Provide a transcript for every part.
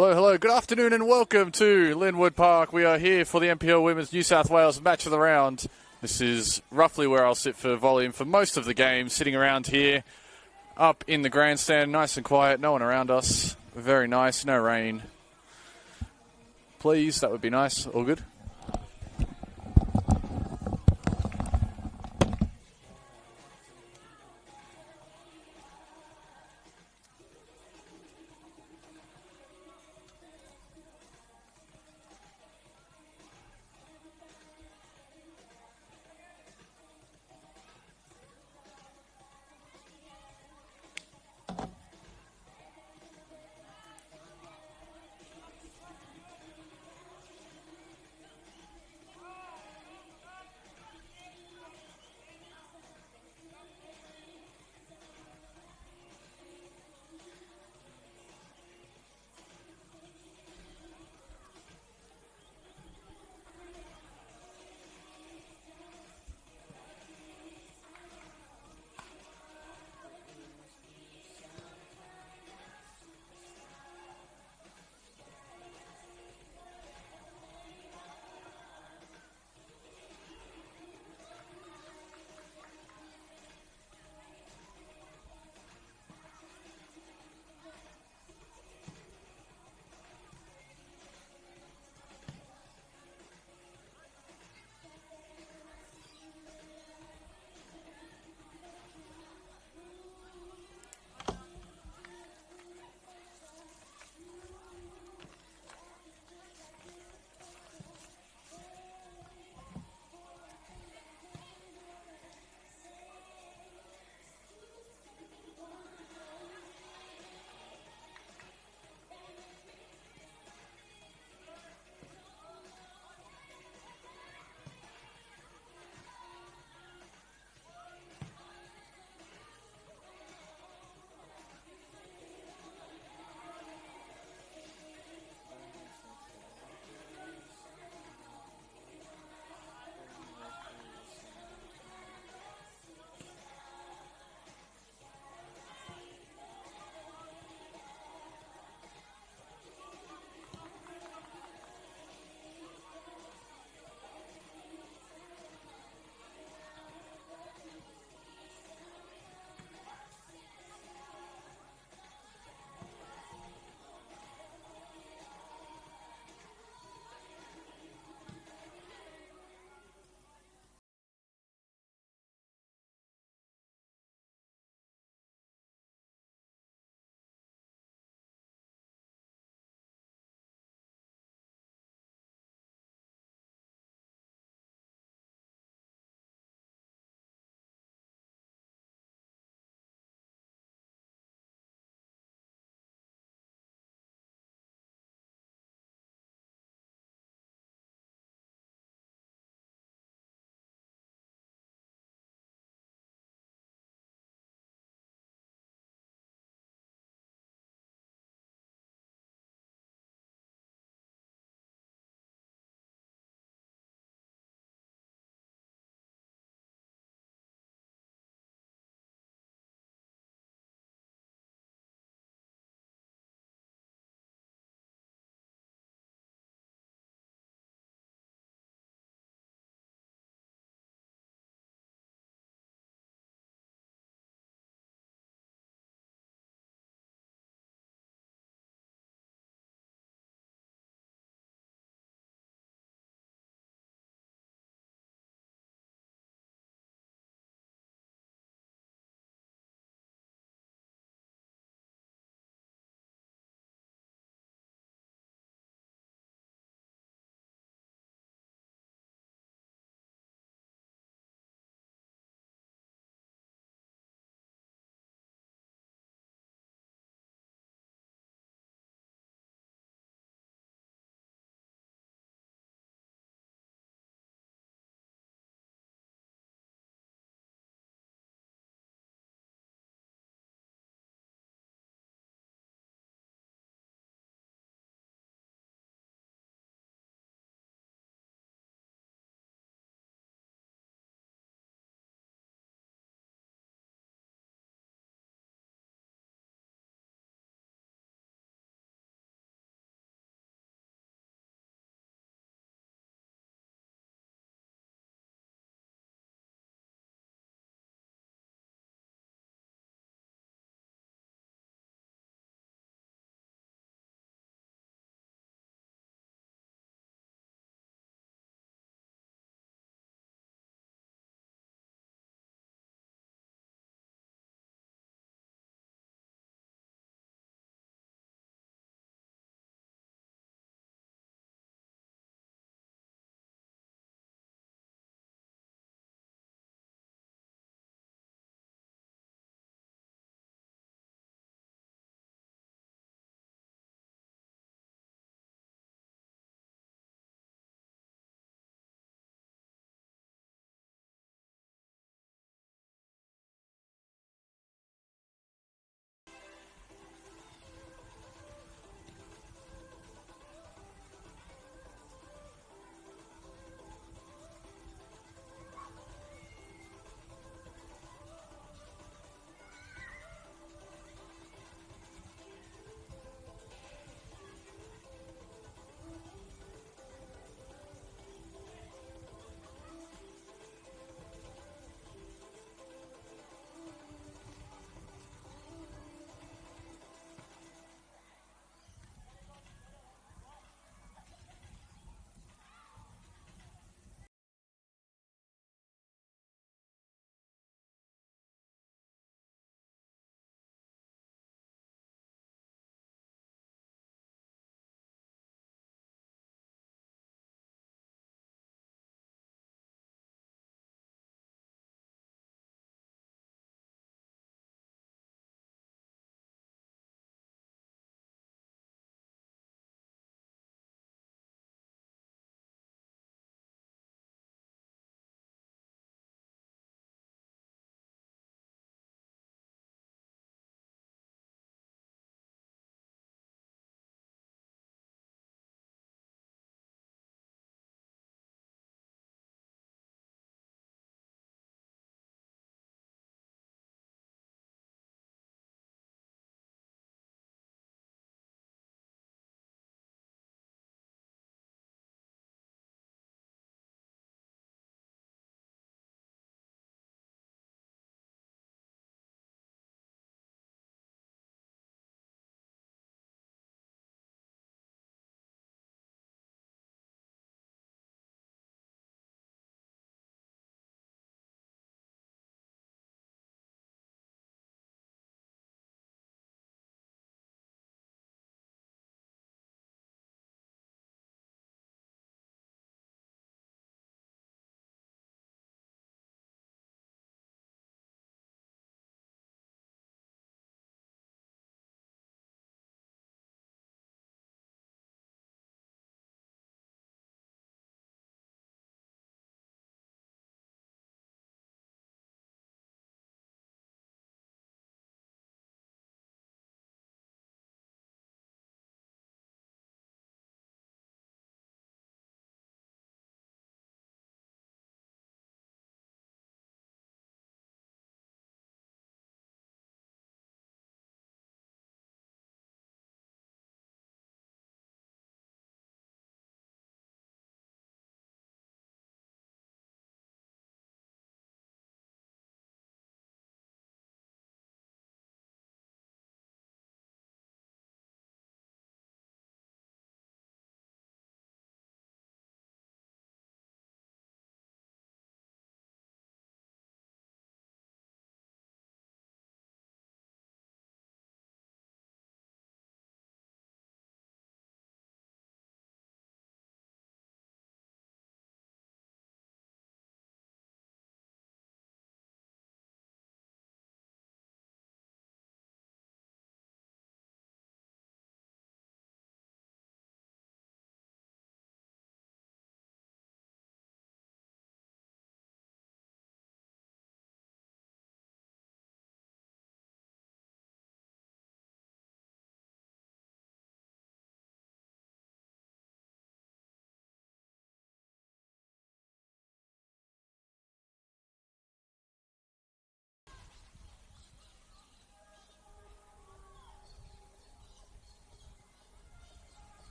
Hello, hello. Good afternoon and welcome to Linwood Park. We are here for the NPL Women's New South Wales Match of the Round. This is roughly where I'll sit for volume for most of the game, sitting around here up in the grandstand, nice and quiet, no one around us. Very nice, no rain. Please, that would be nice. All good?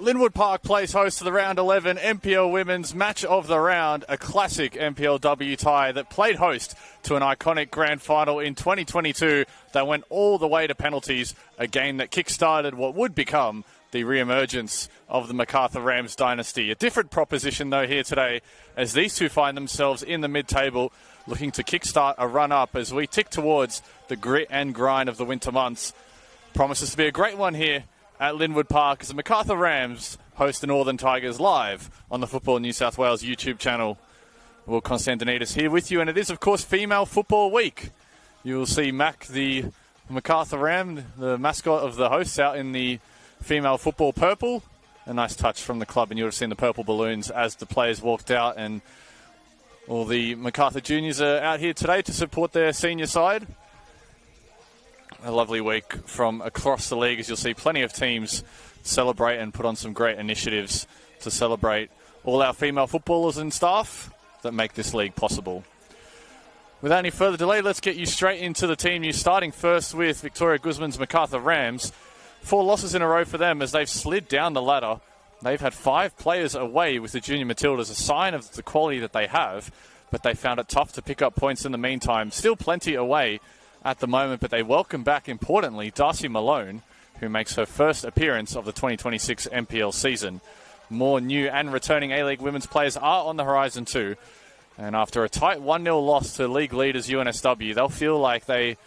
Linwood Park plays host to the round 11 NPL Women's Match of the Round, a classic NPLW tie that played host to an iconic grand final in 2022 that went all the way to penalties, a game that kick-started what would become the re-emergence of the Macarthur Rams dynasty. A different proposition, though, here today, as these two find themselves in the mid-table, looking to kick-start a run-up as we tick towards the grit and grind of the winter months. Promises to be a great one here at Linwood Park as the Macarthur Rams host the Northern Tigers live on the Football New South Wales YouTube channel. Will Constantinides here with you, and it is, of course, Female Football Week. You will see Mac, the Macarthur Ram, the mascot of the hosts, out in the female football purple. A nice touch from the club, and you would have seen the purple balloons as the players walked out, and all the Macarthur juniors are out here today to support their senior side. A lovely week from across the league, as you'll see plenty of teams celebrate and put on some great initiatives to celebrate all our female footballers and staff that make this league possible. Without any further delay, let's get you straight into the team news, starting first with Victoria Guzman's Macarthur Rams. 4 losses in a row for them as they've slid down the ladder. They've had 5 players away with the Junior Matildas, a sign of the quality that they have, but they found it tough to pick up points in the meantime. Still plenty away at the moment, but they welcome back, importantly, Darcy Malone, who makes her first appearance of the 2026 NPL season. More new and returning A-League women's players are on the horizon too, and after a tight 1-0 loss to league leaders UNSW, they'll feel like they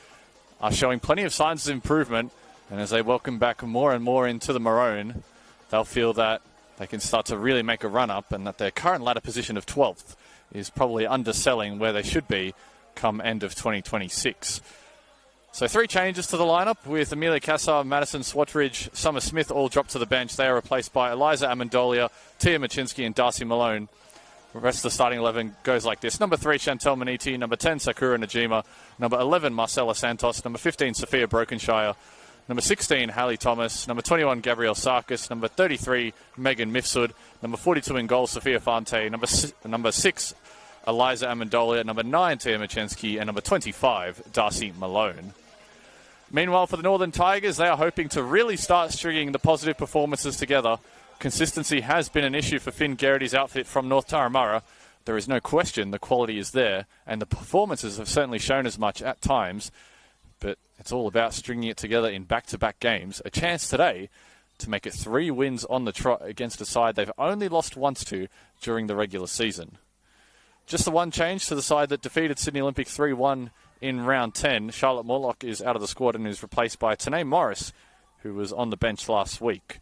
are showing plenty of signs of improvement, and as they welcome back more and more into the Maroon, they'll feel that they can start to really make a run-up, and that their current ladder position of 12th is probably underselling where they should be come end of 2026. So 3 changes to the lineup, with Amelia Cassar, Madison Swatridge, Summer Smith all dropped to the bench. They are replaced by Eliza Amendolia, Tia Machinsky and Darcy Malone. The rest of the starting 11 goes like this. Number 3, Chantel Maniti. Number 10, Sakura Najima. Number 11, Marcella Santos. Number 15, Sophia Brokenshire. Number 16, Hallie Thomas. Number 21, Gabrielle Sarkis. Number 33, Megan Mifsud. Number 42 in goal, Sophia Fante. Number 6, Eliza Amendolia. Number 9, Tia Machinsky. And number 25, Darcy Malone. Meanwhile, for the Northern Tigers, they are hoping to really start stringing the positive performances together. Consistency has been an issue for Finn Garrity's outfit from North Turramurra. There is no question the quality is there, and the performances have certainly shown as much at times. But it's all about stringing it together in back-to-back games. A chance today to make it 3 wins on the trot against a side they've only lost once to during the regular season. Just the one change to the side that defeated Sydney Olympic 3-1 in round 10. Charlotte Morlock is out of the squad and is replaced by Tanae Morris, who was on the bench last week.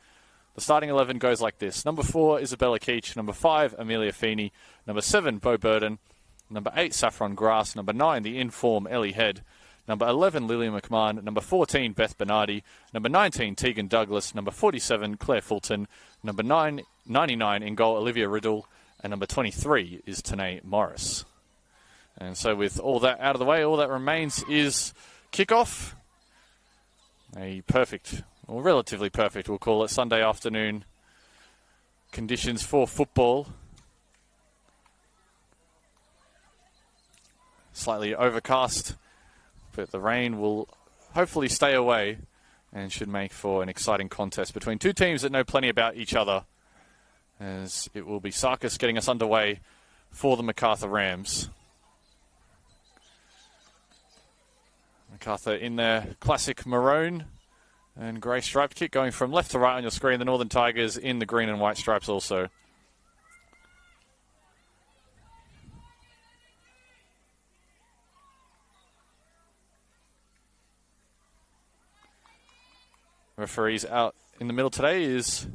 The starting 11 goes like this. Number 4, Isabella Keach. Number 5, Amelia Feeney. Number 7, Bo Burden. Number 8, Saffron Grass. Number 9, the in-form Ellie Head. Number 11, Lily McMahon. Number 14, Beth Bernardi. Number 19, Tegan Douglas. Number 47, Claire Fulton. Number 99 in goal, Olivia Riddle. And number 23 is Tanae Morris. And so with all that out of the way, all that remains is kickoff. A perfect, or relatively perfect, we'll call it, Sunday afternoon conditions for football. Slightly overcast, but the rain will hopefully stay away and should make for an exciting contest between 2 teams that know plenty about each other, as it will be Sarkis getting us underway for the Macarthur Rams. Macarthur in their classic maroon and grey striped kit, going from left to right on your screen. The Northern Tigers in the green and white stripes also. Referees out in the middle today is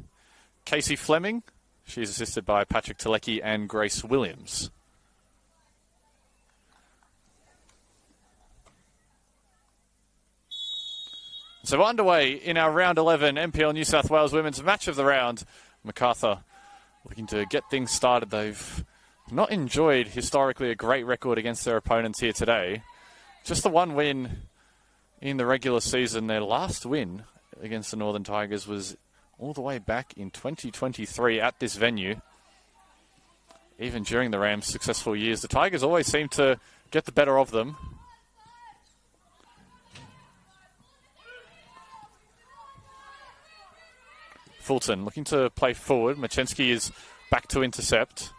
Casey Fleming. She's assisted by Patrick Telecki and Grace Williams. So we're underway in our round 11 NPL New South Wales Women's Match of the Round. Macarthur looking to get things started. They've not enjoyed historically a great record against their opponents here today. Just the one win in the regular season. Their last win against the Northern Tigers was all the way back in 2023 at this venue. Even during the Rams' successful years, the Tigers always seem to get the better of them. Fulton looking to play forward. Machensky is back to intercept.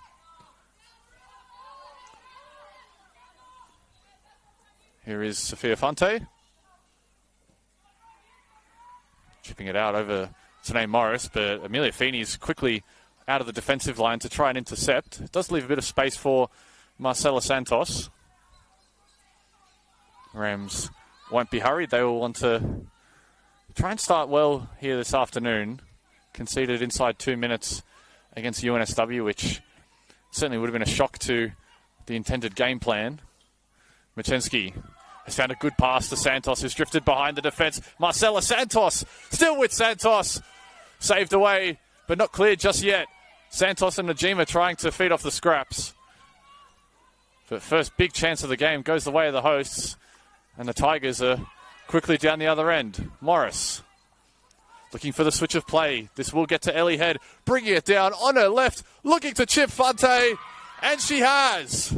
Here is Sophia Fante. Chipping it out over Tanae Morris, but Amelia Feeney is quickly out of the defensive line to try and intercept. It does leave a bit of space for Marcela Santos. Rams won't be hurried. They will want to try and start well here this afternoon. Conceded inside 2 minutes against UNSW, which certainly would have been a shock to the intended game plan. Machensky has found a good pass to Santos, who's drifted behind the defence. Marcela Santos, still with Santos. Saved away, but not cleared just yet. Santos and Najima trying to feed off the scraps. But first big chance of the game goes the way of the hosts. And the Tigers are quickly down the other end. Morris looking for the switch of play. This will get to Ellie Head, bringing it down on her left, looking to chip Fante, and she has.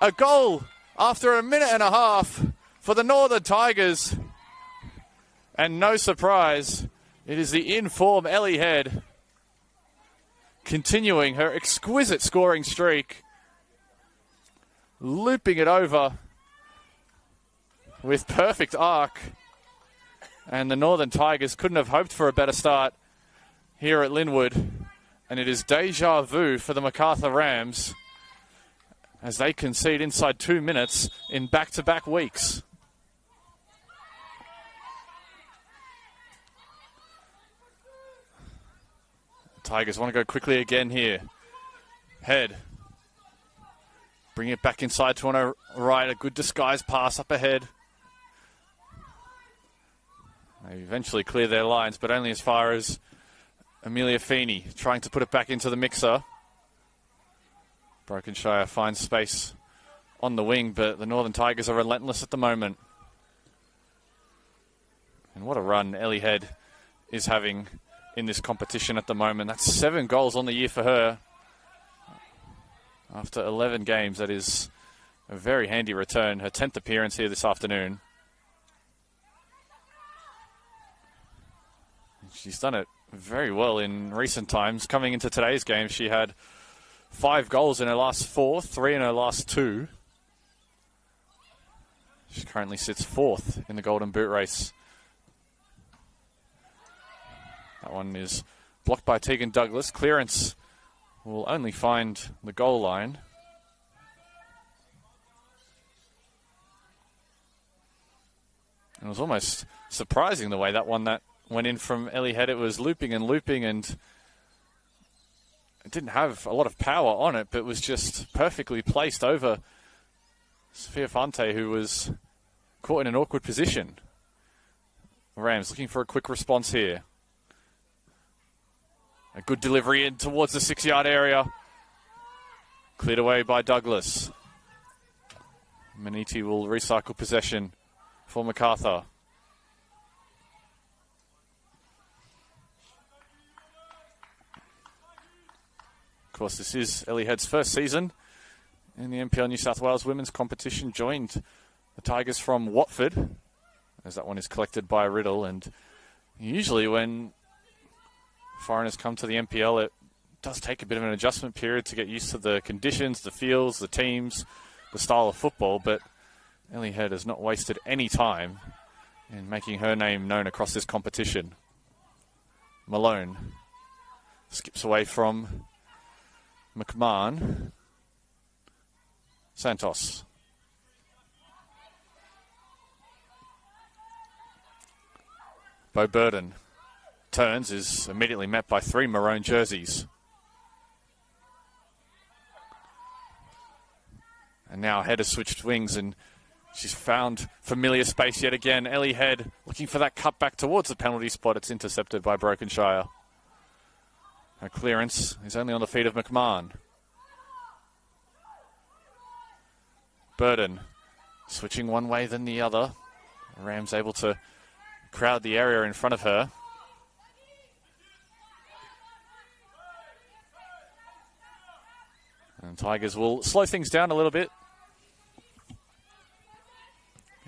A goal after a minute and a half for the Northern Tigers. And no surprise, it is the in-form Ellie Head continuing her exquisite scoring streak, looping it over with perfect arc. And the Northern Tigers couldn't have hoped for a better start here at Linwood. And it is deja vu for the Macarthur Rams as they concede inside 2 minutes in back-to-back weeks. The Tigers want to go quickly again here. Head. Bring it back inside to on her right. A good disguised pass up ahead. They eventually clear their lines, but only as far as Amelia Feeney trying to put it back into the mixer. Brokenshire finds space on the wing, but the Northern Tigers are relentless at the moment. And what a run Ellie Head is having in this competition at the moment. That's 7 goals on the year for her. After 11 games, that is a very handy return. Her 10th appearance here this afternoon. She's done it very well in recent times. Coming into today's game, she had 5 goals in her last 4, 3 in her last 2. She currently sits 4th in the Golden Boot race. That one is blocked by Tegan Douglas. Clearance will only find the goal line. And it was almost surprising the way that one that went in from Ellie Head. It was looping and looping, and it didn't have a lot of power on it, but was just perfectly placed over Sophia Fante, who was caught in an awkward position. Rams looking for a quick response here. A good delivery in towards the 6-yard area. Cleared away by Douglas. Maniti will recycle possession for Macarthur. Of course, this is Ellie Head's first season in the NPL New South Wales women's competition. Joined the Tigers from Watford, as that one is collected by Riddle. And usually when foreigners come to the NPL, it does take a bit of an adjustment period to get used to the conditions, the fields, the teams, the style of football. But Ellie Head has not wasted any time in making her name known across this competition. Malone skips away from McMahon. Santos. Bo Burden turns, is immediately met by 3 maroon jerseys. And now Head has switched wings and she's found familiar space yet again. Ellie Head looking for that cut back towards the penalty spot. It's intercepted by Brokenshire. Her clearance is only on the feet of McMahon. Burden switching one way then the other. Rams able to crowd the area in front of her. And Tigers will slow things down a little bit.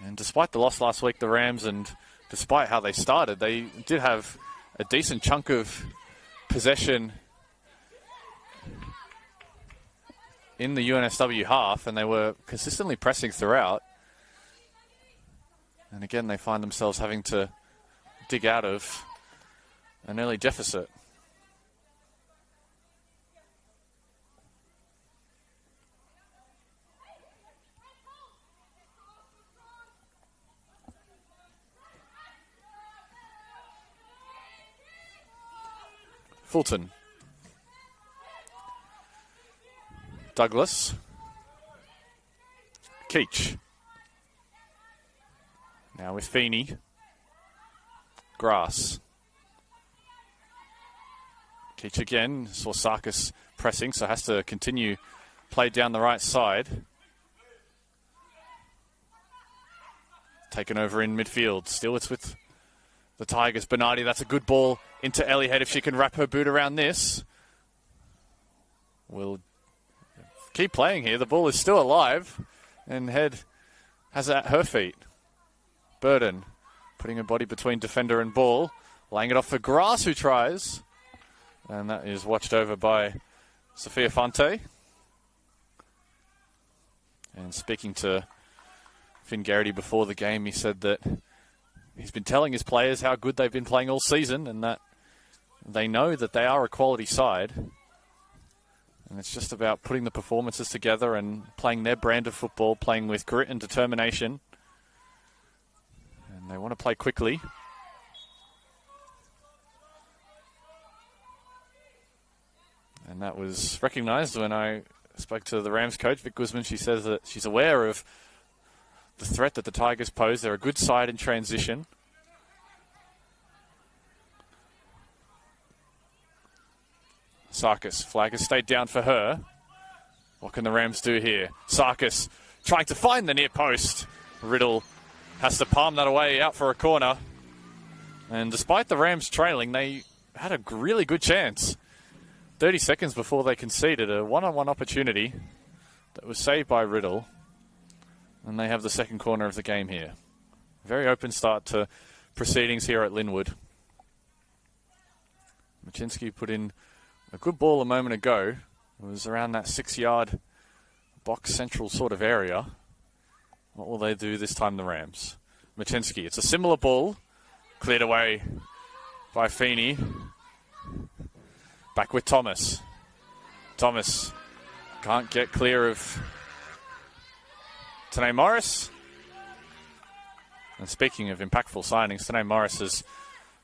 And despite the loss last week, the Rams, and despite how they started, they did have a decent chunk of possession in the UNSW half, and they were consistently pressing throughout. And again, they find themselves having to dig out of an early deficit. Fulton. Douglas. Keach. Now with Feeney. Grass. Keach again. Saw Sarkis pressing, so has to continue play down the right side. Taken over in midfield. Still it's with the Tigers. Bernardi, that's a good ball into Ellie Head if she can wrap her boot around this. We'll keep playing here. The ball is still alive, and Head has it at her feet. Burden putting her body between defender and ball, laying it off for Grass, who tries, and that is watched over by Sophia Fonte. And speaking to Finn Garrity before the game, he said that he's been telling his players how good they've been playing all season and that they know that they are a quality side. And it's just about putting the performances together and playing their brand of football, playing with grit and determination. And they want to play quickly. And that was recognised when I spoke to the Rams coach, Vic Guzman. She says that she's aware of the threat that the Tigers pose. They're a good side in transition. Sarkis, flag has stayed down for her. What can the Rams do here? Sarkis trying to find the near post. Riddle has to palm that away out for a corner. And despite the Rams trailing, they had a really good chance. 30 seconds before they conceded a one-on-one opportunity that was saved by Riddle. And they have the second corner of the game here. Very open start to proceedings here at Linwood. Machinsky put in a good ball a moment ago. It was around that 6-yard box central sort of area. What will they do this time, the Rams? Machinsky, it's a similar ball. Cleared away by Feeney. Back with Thomas. Thomas can't get clear of Tanae Morris. And speaking of impactful signings, Tanae Morris has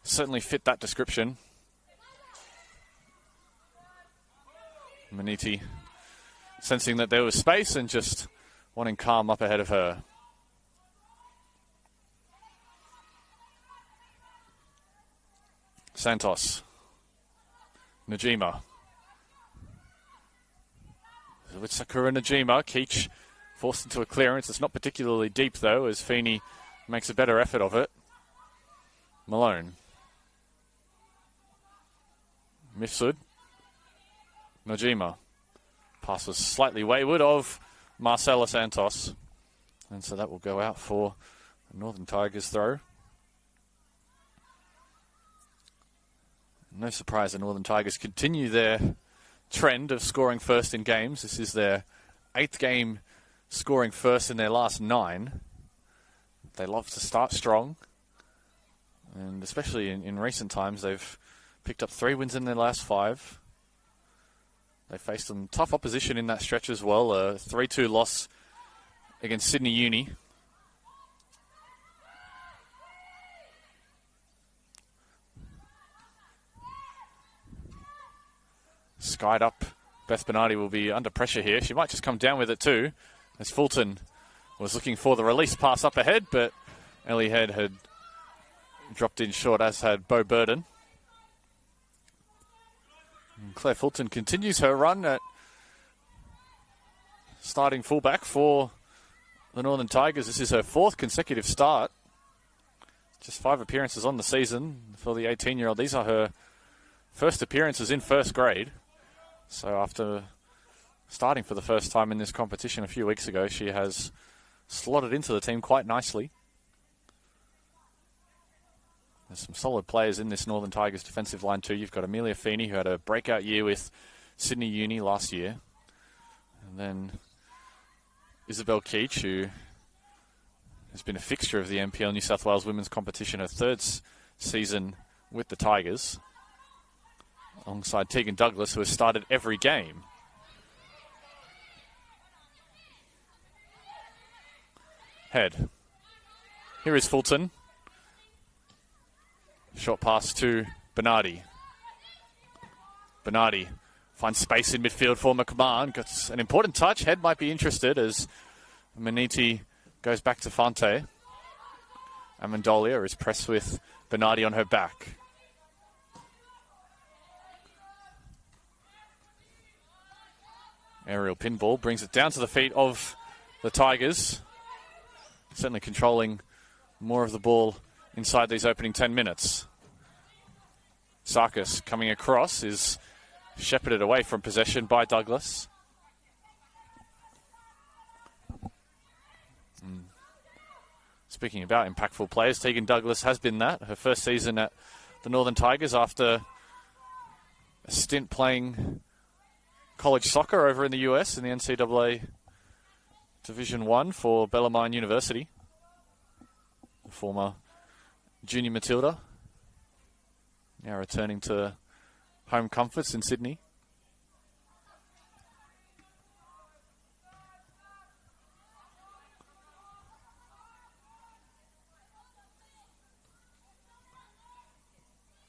certainly fit that description. Maniti sensing that there was space and just wanting calm up ahead of her. Santos. Najima. With Sakura Najima, Keach forced into a clearance. It's not particularly deep, though, as Feeney makes a better effort of it. Malone. Mifsud. Najima. Pass was slightly wayward of Marcela Santos. And so that will go out for a Northern Tigers throw. No surprise the Northern Tigers continue their trend of scoring first in games. This is their 8th game scoring first in their last 9. They love to start strong. And especially in recent times, they've picked up 3 wins in their last 5. They faced some tough opposition in that stretch as well. A 3-2 loss against Sydney Uni. Skied up. Beth Bernardi will be under pressure here. She might just come down with it too, as Fulton was looking for the release pass up ahead, but Ellie Head had dropped in short, as had Bo Burden. And Claire Fulton continues her run at starting fullback for the Northern Tigers. This is her 4th consecutive start. Just 5 appearances on the season for the 18-year-old. These are her first appearances in first grade. So after starting for the first time in this competition a few weeks ago, she has slotted into the team quite nicely. There's some solid players in this Northern Tigers defensive line too. You've got Amelia Feeney, who had a breakout year with Sydney Uni last year. And then Isabel Keach, who has been a fixture of the NPL New South Wales women's competition, her third season with the Tigers, alongside Tegan Douglas, who has started every game. Head. Here is Fulton. Short pass to Bernardi. Bernardi finds space in midfield for McMahon. Gets an important touch. Head might be interested as Maniti goes back to Fante. Amendolia is pressed with Bernardi on her back. Aerial pinball brings it down to the feet of the Tigers. Certainly controlling more of the ball inside these opening 10 minutes. Sarkis coming across is shepherded away from possession by Douglas. Speaking about impactful players, Tegan Douglas has been that. Her first season at the Northern Tigers after a stint playing college soccer over in the US in the NCAA Division 1 for Bellarmine University. The former junior Matilda, now returning to home comforts in Sydney.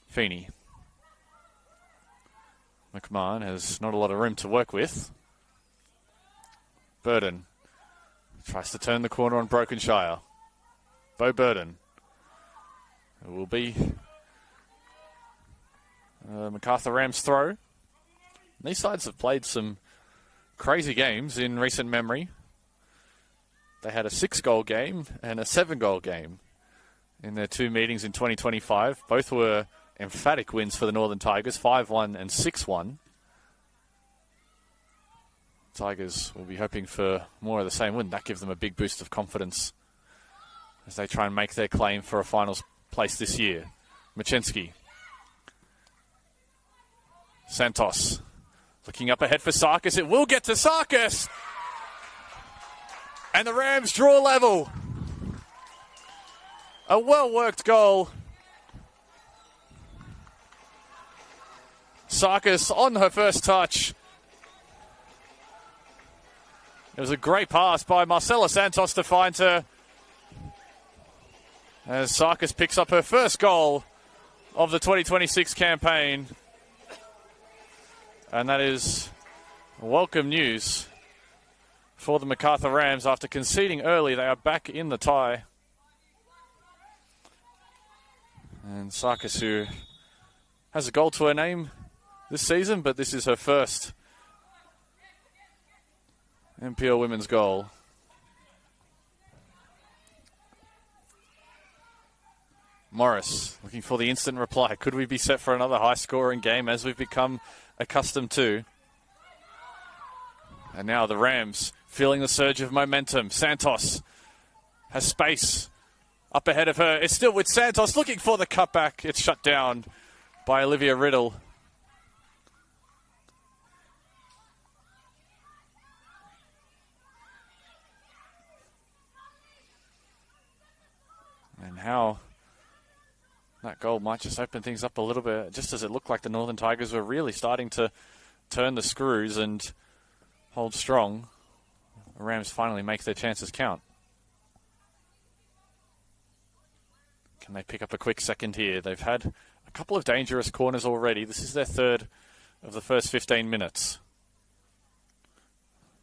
Feeney. McMahon has not a lot of room to work with. Burden tries to turn the corner on Brokenshire. Bo Burden. It will be Macarthur Rams throw. These sides have played some crazy games in recent memory. They had a 6-goal game and a 7-goal game in their two meetings in 2025. Both were emphatic wins for the Northern Tigers, 5-1 and 6-1. Tigers will be hoping for more of the same. Wouldn't that give them a big boost of confidence as they try and make their claim for a finals place this year? Machensky. Santos looking up ahead for Sarkis. It will get to Sarkis. And the Rams draw level. A well-worked goal. Sarkis on her first touch. It was a great pass by Marcela Santos to find her, as Sarkis picks up her first goal of the 2026 campaign. And that is welcome news for the Macarthur Rams. After conceding early, they are back in the tie. And Sarkis, who has a goal to her name this season, but this is her first NPL women's goal. Morris looking for the instant reply. Could we be set for another high-scoring game as we've become accustomed to? And now the Rams feeling the surge of momentum. Santos has space up ahead of her. It's still with Santos looking for the cutback. It's shut down by Olivia Riddle. And how that goal might just open things up a little bit, just as it looked like the Northern Tigers were really starting to turn the screws and hold strong. The Rams finally make their chances count. Can they pick up a quick second here? They've had a couple of dangerous corners already. This is their third of the first 15 minutes.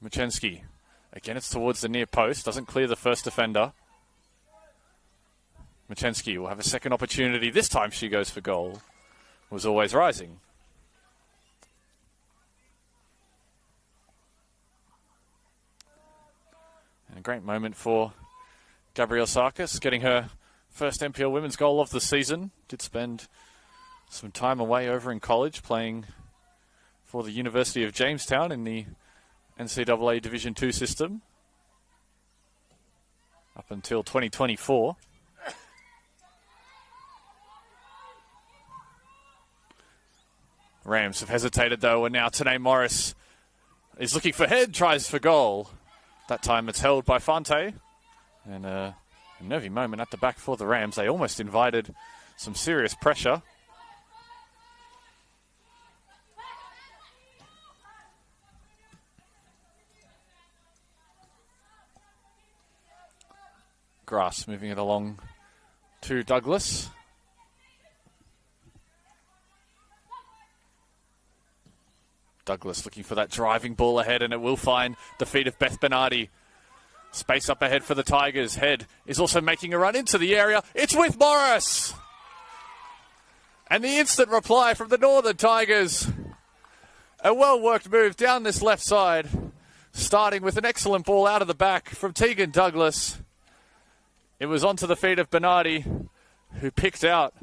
Machensky. Again, it's towards the near post. Doesn't clear the first defender. Machensky will have a second opportunity. This time she goes for goal. Was always rising. And a great moment for Gabrielle Sarkis, getting her first NPL women's goal of the season. Did spend some time away over in college playing for the University of Jamestown in the NCAA Division 2 system up until 2024. Rams have hesitated though, and now Tanae Morris is looking for head, tries for goal. That time it's held by Fante. And a nervy moment at the back for the Rams. They almost invited some serious pressure. Grass moving it along to Douglas. Douglas looking for that driving ball ahead, and it will find the feet of Beth Bernardi. Space up ahead for the Tigers. Head is also making a run into the area. It's with Morris! And the instant reply from the Northern Tigers. A well-worked move down this left side, starting with an excellent ball out of the back from Tegan Douglas. It was onto the feet of Bernardi, who picked out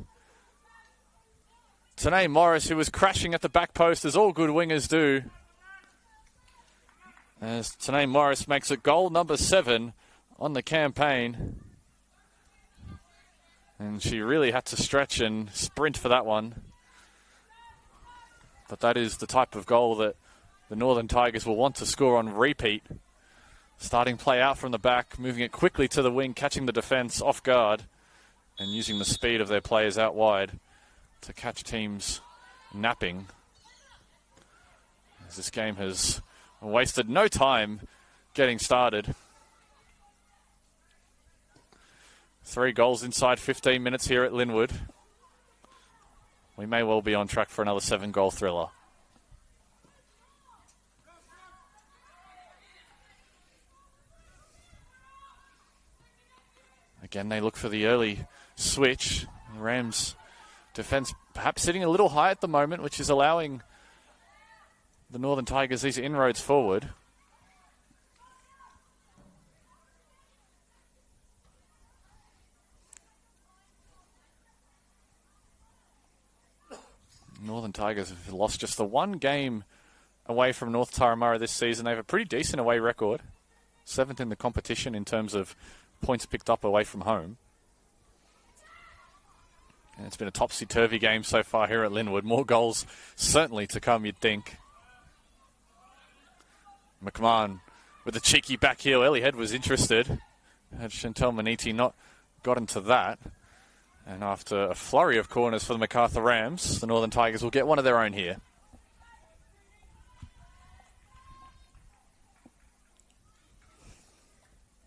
Tanae Morris, who was crashing at the back post, as all good wingers do. As Tanae Morris makes it goal number 7 on the campaign. And she really had to stretch and sprint for that one. But that is the type of goal that the Northern Tigers will want to score on repeat. Starting play out from the back, moving it quickly to the wing, catching the defence off guard, and using the speed of their players out wide to catch teams napping. As this game has wasted no time getting started. 3 goals inside 15 minutes here at Linwood. We may well be on track for another 7-goal thriller. Again, they look for the early switch. The Rams defence perhaps sitting a little high at the moment, which is allowing the Northern Tigers these inroads forward. Northern Tigers have lost just the one game away from North Turramurra this season. They have a pretty decent away record. 7th in the competition in terms of points picked up away from home. And it's been a topsy-turvy game so far here at Linwood. More goals certainly to come, you'd think. McMahon with a cheeky back heel. Ellie Head was interested. Had Chantel Maniti not gotten to that. And after a flurry of corners for the Macarthur Rams, the Northern Tigers will get one of their own here.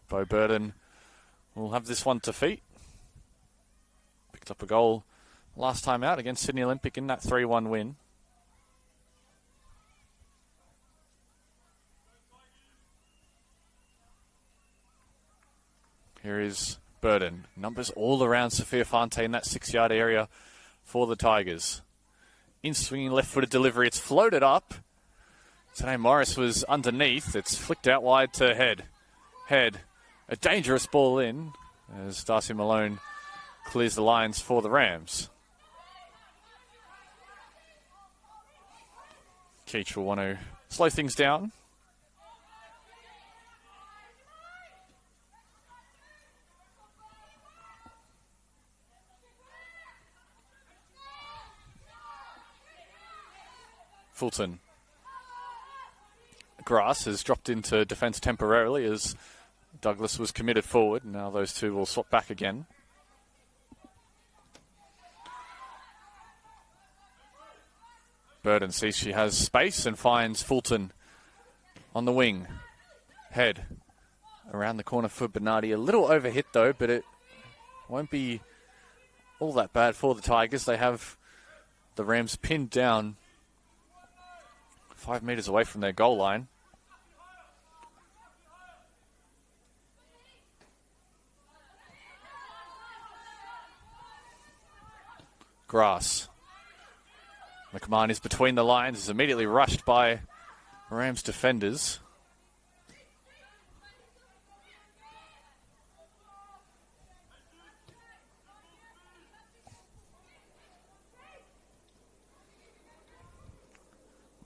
Bo Burden will have this one to feet. Picked up a goal last time out against Sydney Olympic in that 3-1 win. Here is Burden. Numbers all around Sophia Fante in that 6-yard area for the Tigers. In swinging left-footed delivery. It's floated up. Tanae Morris was underneath. It's flicked out wide to Head. Head. A dangerous ball in as Darcy Malone clears the lines for the Rams. Keach will want to slow things down. Fulton. Grass has dropped into defence temporarily as Douglas was committed forward. Now those two will swap back again. Burden sees she has space and finds Fulton on the wing. Head around the corner for Bernardi. A little overhit though, but it won't be all that bad for the Tigers. They have the Rams pinned down 5 metres away from their goal line. Grass. McMahon is between the lines, is immediately rushed by Rams defenders.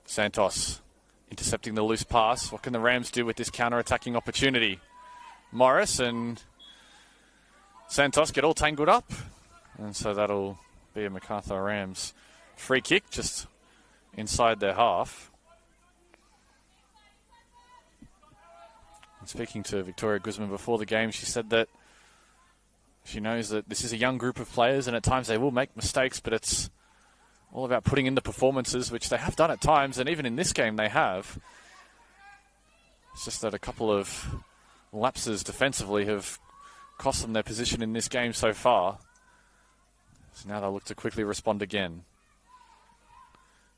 Santos intercepting the loose pass. What can the Rams do with this counter-attacking opportunity? Morris and Santos get all tangled up. And so that'll be a Macarthur Rams free kick, just inside their half. And speaking to Victoria Guzman before the game, she said that she knows that this is a young group of players and at times they will make mistakes, but it's all about putting in the performances, which they have done at times, and even in this game they have. It's just that a couple of lapses defensively have cost them their position in this game so far. So now they'll look to quickly respond again.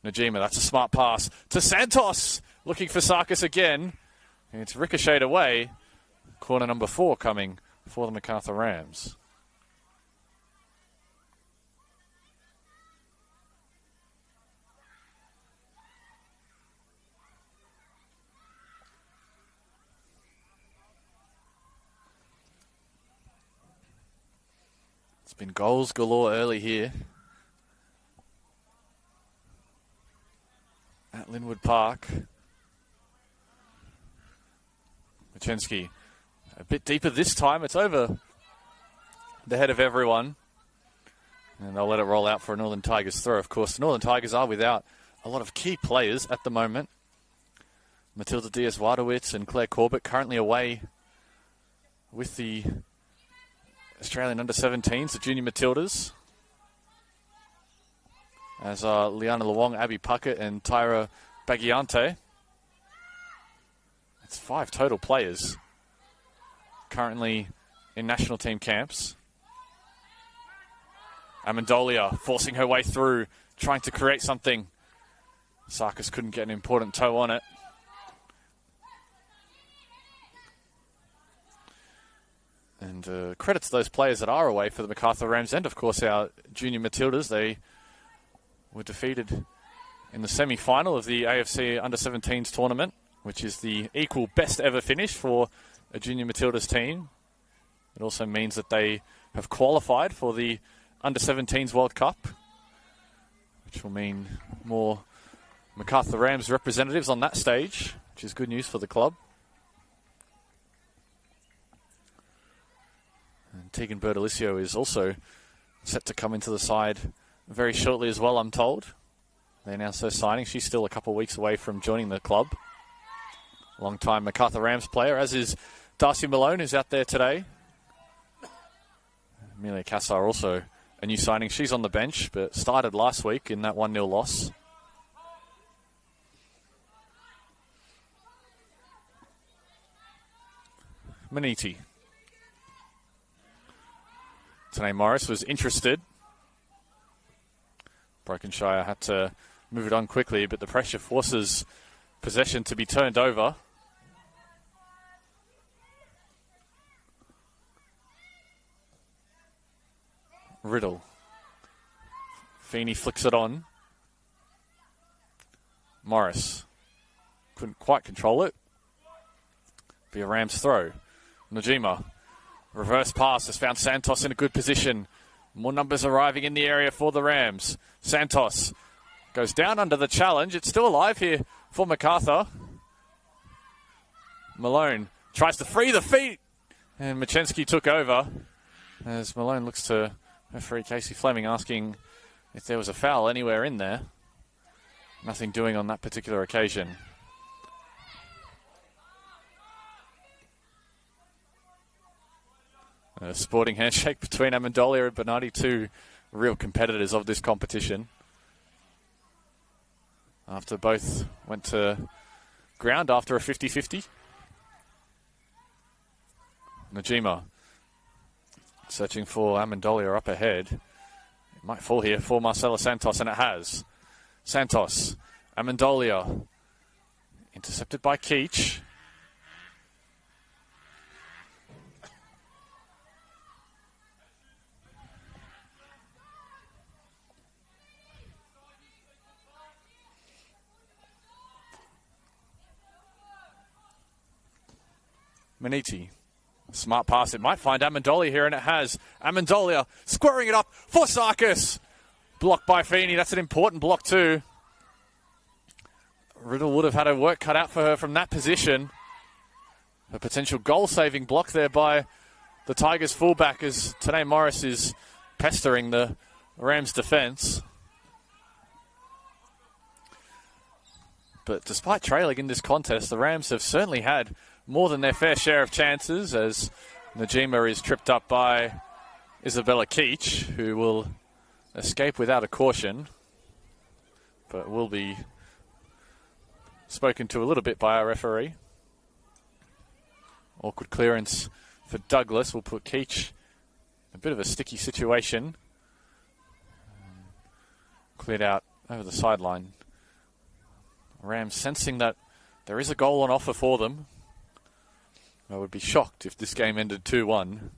Najima, that's a smart pass to Santos, looking for Sarkis again. And it's ricocheted away. Corner number 4 coming for the Macarthur Rams. It's been goals galore early here at Linwood Park. Machensky a bit deeper this time. It's over the head of everyone. And they'll let it roll out for a Northern Tigers throw. Of course, the Northern Tigers are without a lot of key players at the moment. Matilda Diaz-Wadowitz and Claire Corbett currently away with the Australian under-17s, the junior Matildas. As are Liana Luong, Abby Puckett and Tyra Bagiante. It's 5 total players currently in national team camps. Amendolia forcing her way through, trying to create something. Sarkis couldn't get an important toe on it. And credit to those players that are away for the Macarthur Rams and, of course, our junior Matildas. They were defeated in the semi-final of the AFC Under-17s tournament, which is the equal best ever finish for a junior Matildas team. It also means that they have qualified for the Under-17s World Cup, which will mean more Macarthur Rams representatives on that stage, which is good news for the club. And Tegan Bertolicio is also set to come into the side very shortly as well, I'm told. They announced her signing. She's still a couple of weeks away from joining the club. Long-time Macarthur Rams player, as is Darcy Malone, who's out there today. Amelia Cassar also a new signing. She's on the bench, but started last week in that 1-0 loss. Maniti. Tanae Morris was interested. Brokenshire had to move it on quickly, but the pressure forces possession to be turned over. Riddle. Feeney flicks it on. Morris couldn't quite control it. Be a Rams throw. Najima. Reverse pass has found Santos in a good position. More numbers arriving in the area for the Rams. Santos goes down under the challenge. It's still alive here for Macarthur. Malone tries to free the feet. And Machensky took over. As Malone looks to referee Casey Fleming asking if there was a foul anywhere in there. Nothing doing on that particular occasion. A sporting handshake between Amendolia and Bernardi, two real competitors of this competition. After both went to ground after a 50-50. Najima searching for Amendolia up ahead. It might fall here for Marcela Santos, and it has. Santos, Amendolia, intercepted by Keach. Maniti. Smart pass. It might find Amendolia here, and it has. Amendolia squaring it up for Sarkis. Blocked by Feeney. That's an important block too. Riddle would have had her work cut out for her from that position. A potential goal-saving block there by the Tigers fullback as Tanae Morris is pestering the Rams defence. But despite trailing in this contest, the Rams have certainly had more than their fair share of chances, as Najima is tripped up by Isabella Keach, who will escape without a caution, but will be spoken to a little bit by our referee. Awkward clearance for Douglas will put Keach in a bit of a sticky situation. Cleared out over the sideline. Rams sensing that there is a goal on offer for them. I would be shocked if this game ended 2-1.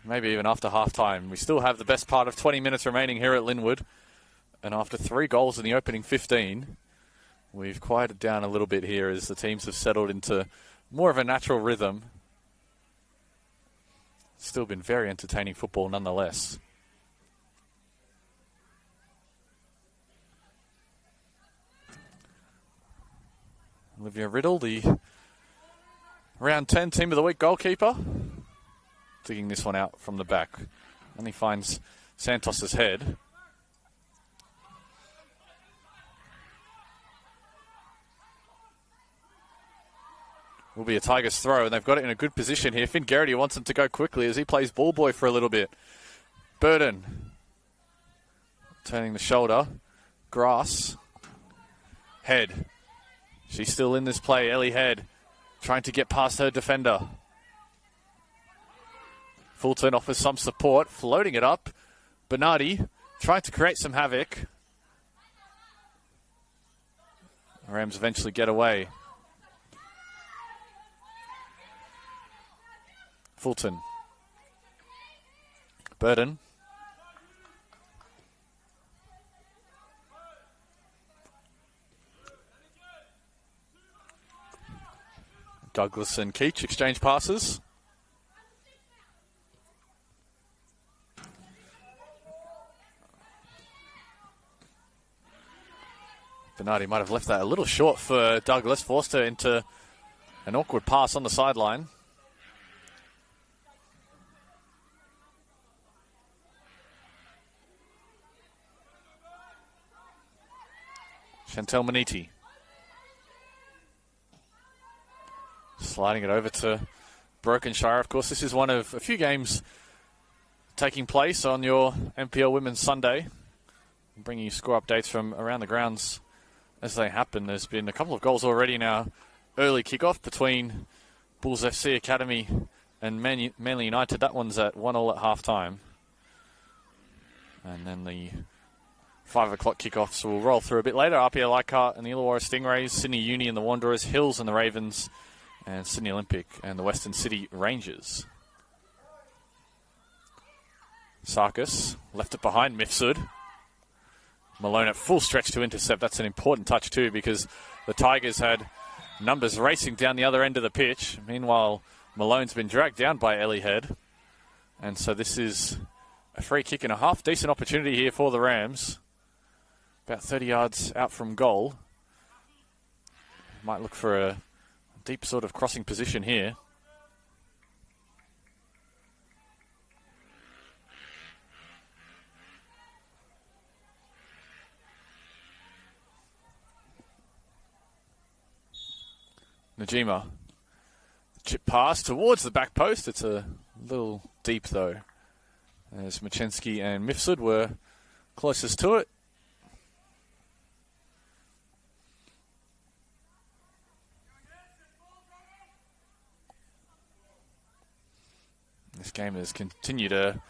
Maybe even after half-time. We still have the best part of 20 minutes remaining here at Linwood. And after 3 goals in the opening 15, we've quieted down a little bit here as the teams have settled into more of a natural rhythm. Still been very entertaining football nonetheless. Olivia Riddle, the round 10 team of the week goalkeeper, digging this one out from the back. And he finds Santos's head. Will be a Tigers throw, and they've got it in a good position here. Finn Garrity wants them to go quickly as he plays ball boy for a little bit. Burden turning the shoulder. Grass. Head. She's still in this play. Ellie Head trying to get past her defender. Fulton offers some support, floating it up. Bernardi trying to create some havoc. Rams eventually get away. Fulton. Burden. Douglas and Keach exchange passes. Bernardi might have left that a little short for Douglas, forced her into an awkward pass on the sideline. Chantel Maniti. Sliding it over to Brokenshire. Of course, this is one of a few games taking place on your NPL Women's Sunday. I'm bringing you score updates from around the grounds as they happen. There's been a couple of goals already in our early kickoff between Bulls FC Academy and Manly United. That one's at 1-1 at half-time. And then the 5 o'clock kickoffs will roll through a bit later. RPA Leichhardt and the Illawarra Stingrays, Sydney Uni and the Wanderers, Hills and the Ravens, and Sydney Olympic and the Western City Rangers. Sarkis left it behind Mifsud. Malone at full stretch to intercept. That's an important touch too, because the Tigers had numbers racing down the other end of the pitch. Meanwhile, Malone's been dragged down by Ellie Head. And so this is a free kick and a half. Decent opportunity here for the Rams. About 30 yards out from goal. Might look for a deep sort of crossing position here. Najima. Chip pass towards the back post. It's a little deep though, as Machensky and Mifsud were closest to it. This game has continued a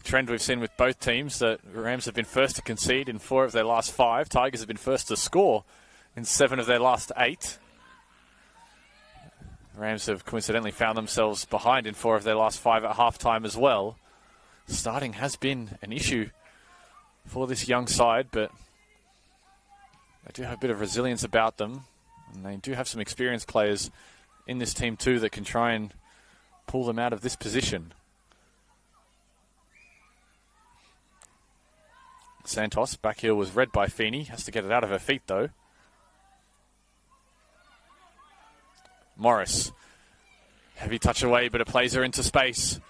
trend we've seen with both teams, that Rams have been first to concede in 4 of their last 5. Tigers have been first to score in 7 of their last 8. Rams have coincidentally found themselves behind in 4 of their last 5 at halftime as well. Starting has been an issue for this young side, but they do have a bit of resilience about them, and they do have some experienced players in this team too that can try and pull them out of this position. Santos, back heel was read by Feeney. Has to get it out of her feet though. Morris. Heavy touch away, but it plays her into space.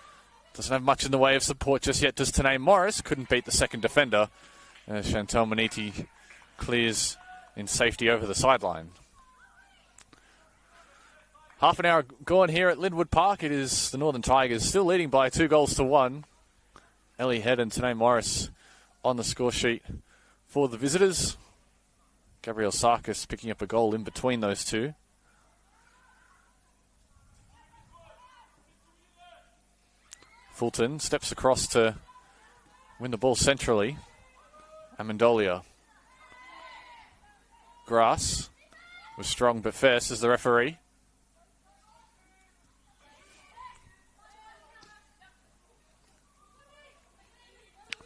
Doesn't have much in the way of support just yet, does Tanae Morris. Couldn't beat the second defender. Chantal Maniti clears in safety over the sideline. Half an hour gone here at Linwood Park. It is the Northern Tigers still leading by 2-1. Ellie Head and Tanae Morris on the score sheet for the visitors. Gabrielle Sarkis picking up a goal in between those two. Fulton steps across to win the ball centrally. Amendolia. Grass was strong but fair, says the referee.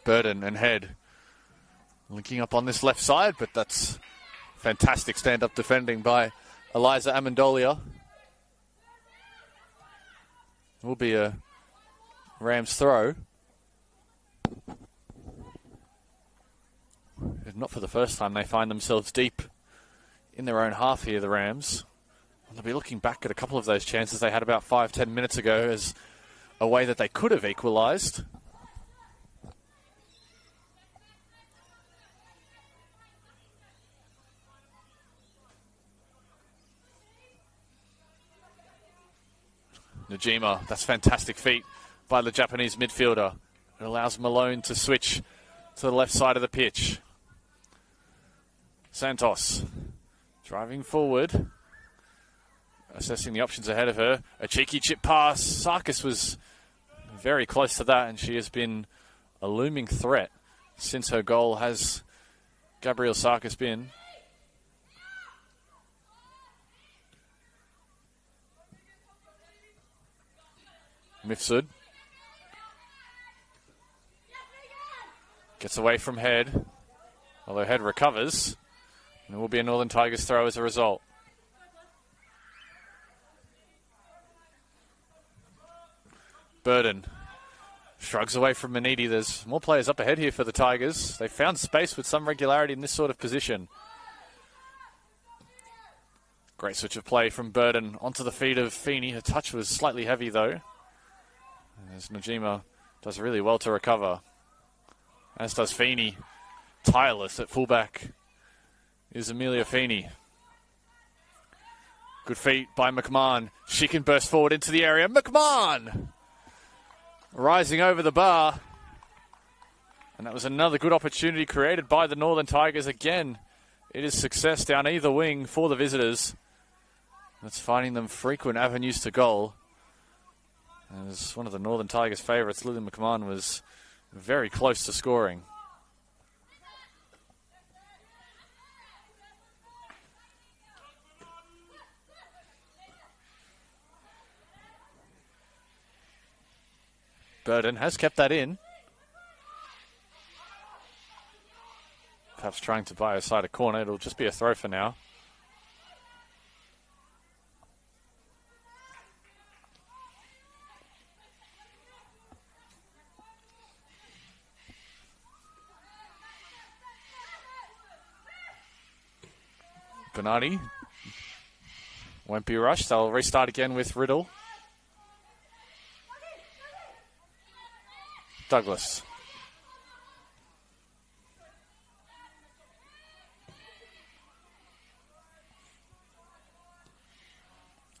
Burden and Head linking up on this left side, but that's fantastic stand-up defending by Eliza Amendolia. It will be a Rams throw. Not for the first time they find themselves deep in their own half here, the Rams. They'll be looking back at a couple of those chances they had about 5-10 minutes ago as a way that they could have equalised. Najima, that's fantastic feat by the Japanese midfielder. It allows Malone to switch to the left side of the pitch. Santos driving forward, assessing the options ahead of her. A cheeky chip pass. Sarkis was very close to that, and she has been a looming threat since her goal, has Gabrielle Sarkis been. Mifsud gets away from Head, although Head recovers, and it will be a Northern Tigers throw as a result. Burden shrugs away from Manidi. There's more players up ahead here for the Tigers. They found space with some regularity in this sort of position. Great switch of play from Burden onto the feet of Feeney. Her touch was slightly heavy though, as Najima does really well to recover. As does Feeney. Tireless at fullback is Amelia Feeney. Good feet by McMahon. She can burst forward into the area. McMahon rising over the bar. And that was another good opportunity created by the Northern Tigers. Again, it is success down either wing for the visitors. That's finding them frequent avenues to goal. As one of the Northern Tigers' favourites, Lily McMahon, was very close to scoring. Burden has kept that in. Perhaps trying to buy her side a corner. It'll just be a throw for now. Bernardi won't be rushed. They'll restart again with Riddle. Douglas.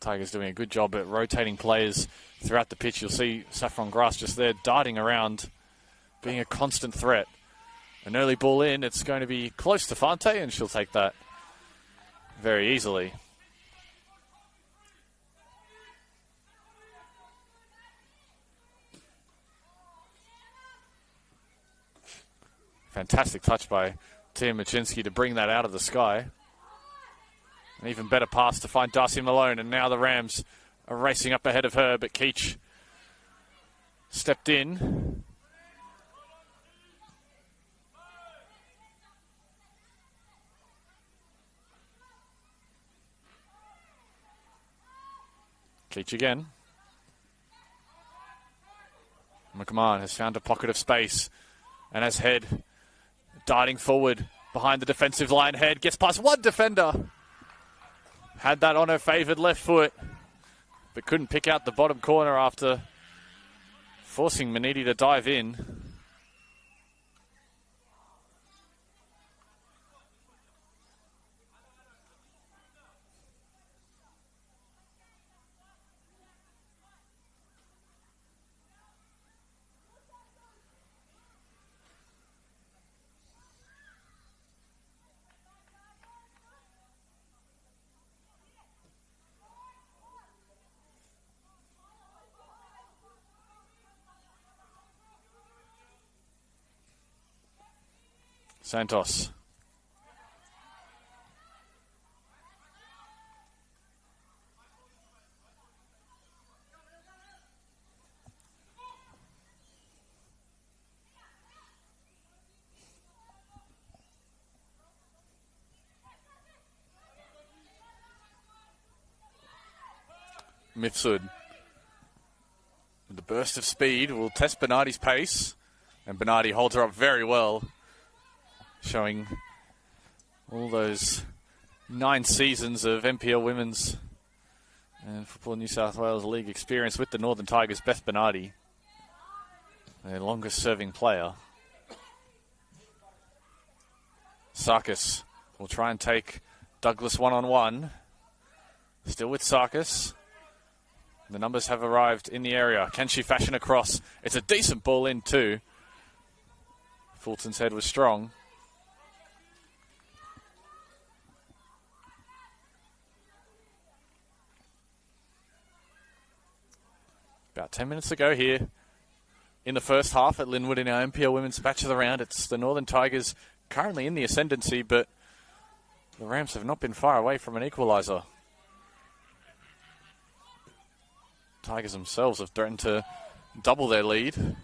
Tigers doing a good job at rotating players throughout the pitch. You'll see Saffron Grass just there darting around, being a constant threat. An early ball in. It's going to be close to Fante, and she'll take that very easily. Fantastic touch by Tia Machinsky to bring that out of the sky. An even better pass to find Darcy Malone, and now the Rams are racing up ahead of her, but Keach stepped in. Keach again. McMahon has found a pocket of space and has Head darting forward behind the defensive line. Head gets past one defender. Had that on her favoured left foot, but couldn't pick out the bottom corner after forcing Manidi to dive in. Santos. Mifsud. With the burst of speed will test Bernardi's pace. And Bernardi holds her up very well. Showing all those 9 seasons of NPL Women's and Football New South Wales League experience with the Northern Tigers. Beth Bernardi, their longest serving player. Sarkis will try and take Douglas one-on-one. Still with Sarkis. The numbers have arrived in the area. Can she fashion a cross? It's a decent ball in too. Fulton's head was strong. About 10 minutes to go here in the first half at Linwood in our NPL Women's Match of the Round. It's the Northern Tigers currently in the ascendancy, but the Rams have not been far away from an equaliser. Tigers themselves have threatened to double their lead.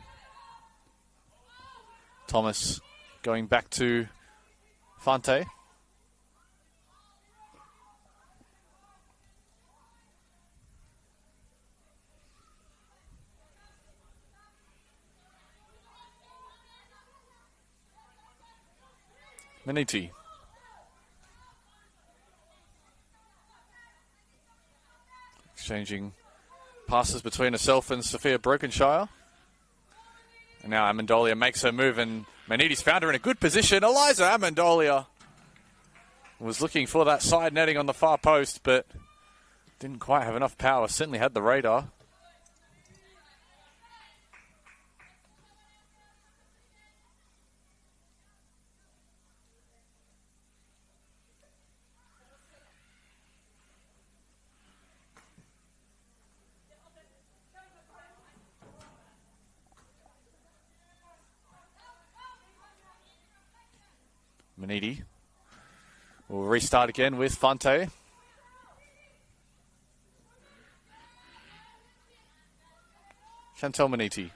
Thomas going back to Fante. Maniti. Exchanging passes between herself and Sophia Brokenshire. And now Amendolia makes her move, and Maniti's found her in a good position. Eliza Amendolia was looking for that side netting on the far post, but didn't quite have enough power. Certainly had the radar. Maniti will restart again with Fante. Chantel Maniti.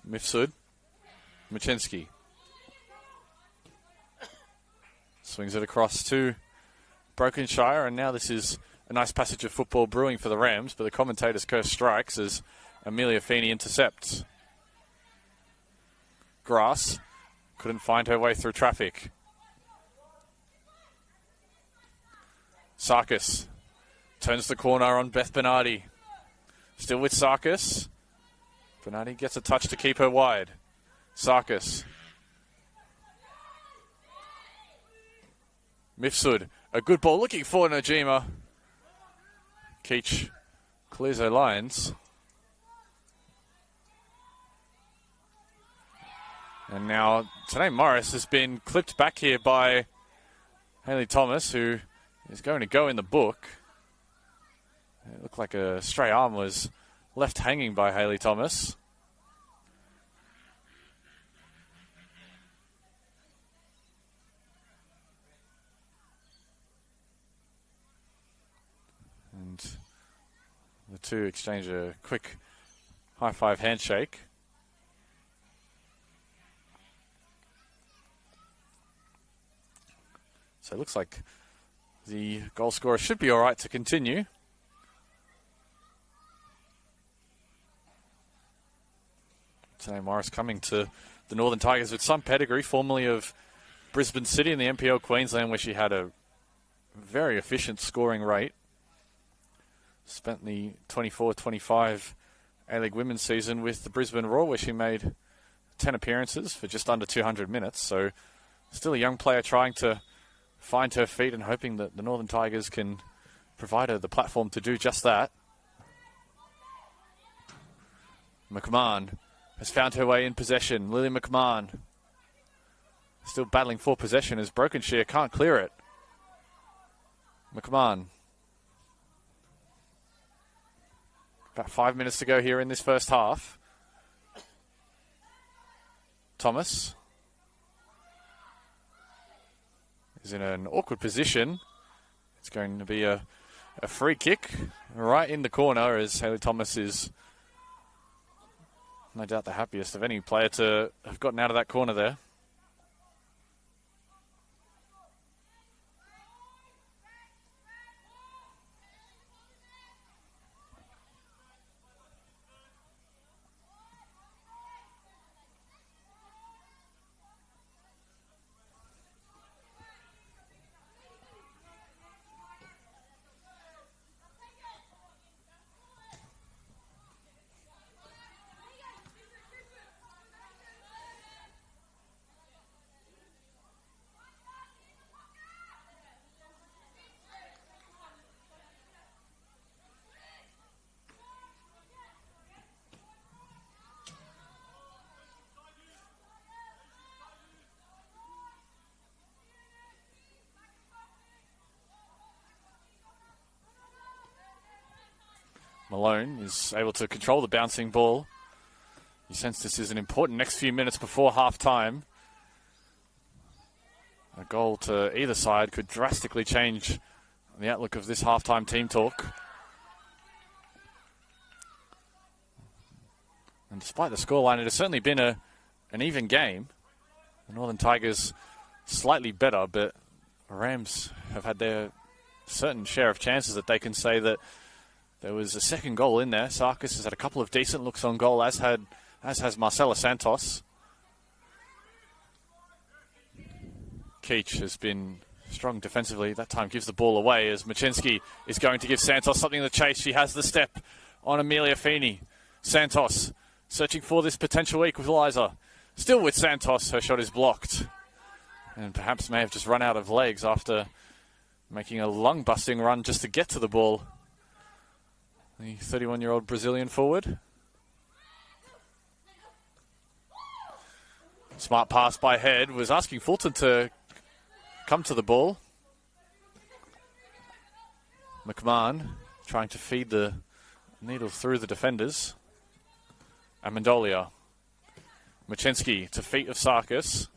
Mifsud. Machinsky. Swings it across to Brokenshire, and now this is a nice passage of football brewing for the Rams, but the commentators curse strikes as Amelia Feeney intercepts. Grass couldn't find her way through traffic. Sarkis turns the corner on Beth Bernardi. Still with Sarkis. Bernardi gets a touch to keep her wide. Sarkis. Mifsud, a good ball looking for Najima. Keach clears her lines. And now Tanae Morris has been clipped back here by Hayley Thomas, who is going to go in the book. It looked like a stray arm was left hanging by Hayley Thomas. And the two exchange a quick high-five handshake. So it looks like the goal scorer should be all right to continue. Tanae Morris coming to the Northern Tigers with some pedigree, formerly of Brisbane City in the NPL Queensland, where she had a very efficient scoring rate. Spent the 24-25 A-League women's season with the Brisbane Roar, where she made 10 appearances for just under 200 minutes. So still a young player trying to find her feet and hoping that the Northern Tigers can provide her the platform to do just that. McMahon has found her way in possession. Lily McMahon still battling for possession as Brokenshire can't clear it. McMahon. About 5 minutes to go here in this first half. Thomas is in an awkward position. It's going to be a free kick right in the corner, as Hayley Thomas is no doubt the happiest of any player to have gotten out of that corner there. Malone is able to control the bouncing ball. You sense this is an important next few minutes before half-time. A goal to either side could drastically change the outlook of this half-time team talk. And despite the scoreline, it has certainly been an even game. The Northern Tigers slightly better, but the Rams have had their certain share of chances that they can say that there was a second goal in there. Sarkis has had a couple of decent looks on goal, as has Marcela Santos. Keach has been strong defensively. That time gives the ball away as Machinsky is going to give Santos something to chase. She has the step on Amelia Feeney. Santos searching for this potential equaliser. Still with Santos, her shot is blocked. And perhaps may have just run out of legs after making a lung-busting run just to get to the ball. The 31-year-old Brazilian forward. Smart pass by Head. Was asking Fulton to come to the ball. McMahon trying to feed the needle through the defenders. Amendolia. Machinsky to feet of Sarkis.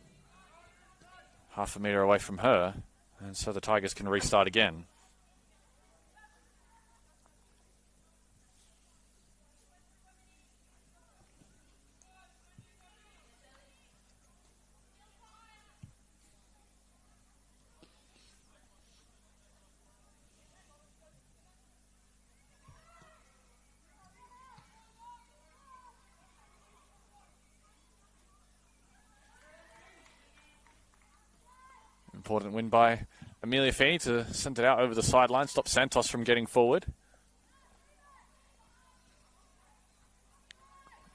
Half a metre away from her. And so the Tigers can restart again. Important win by Amelia Feeney to send it out over the sideline, stop Santos from getting forward.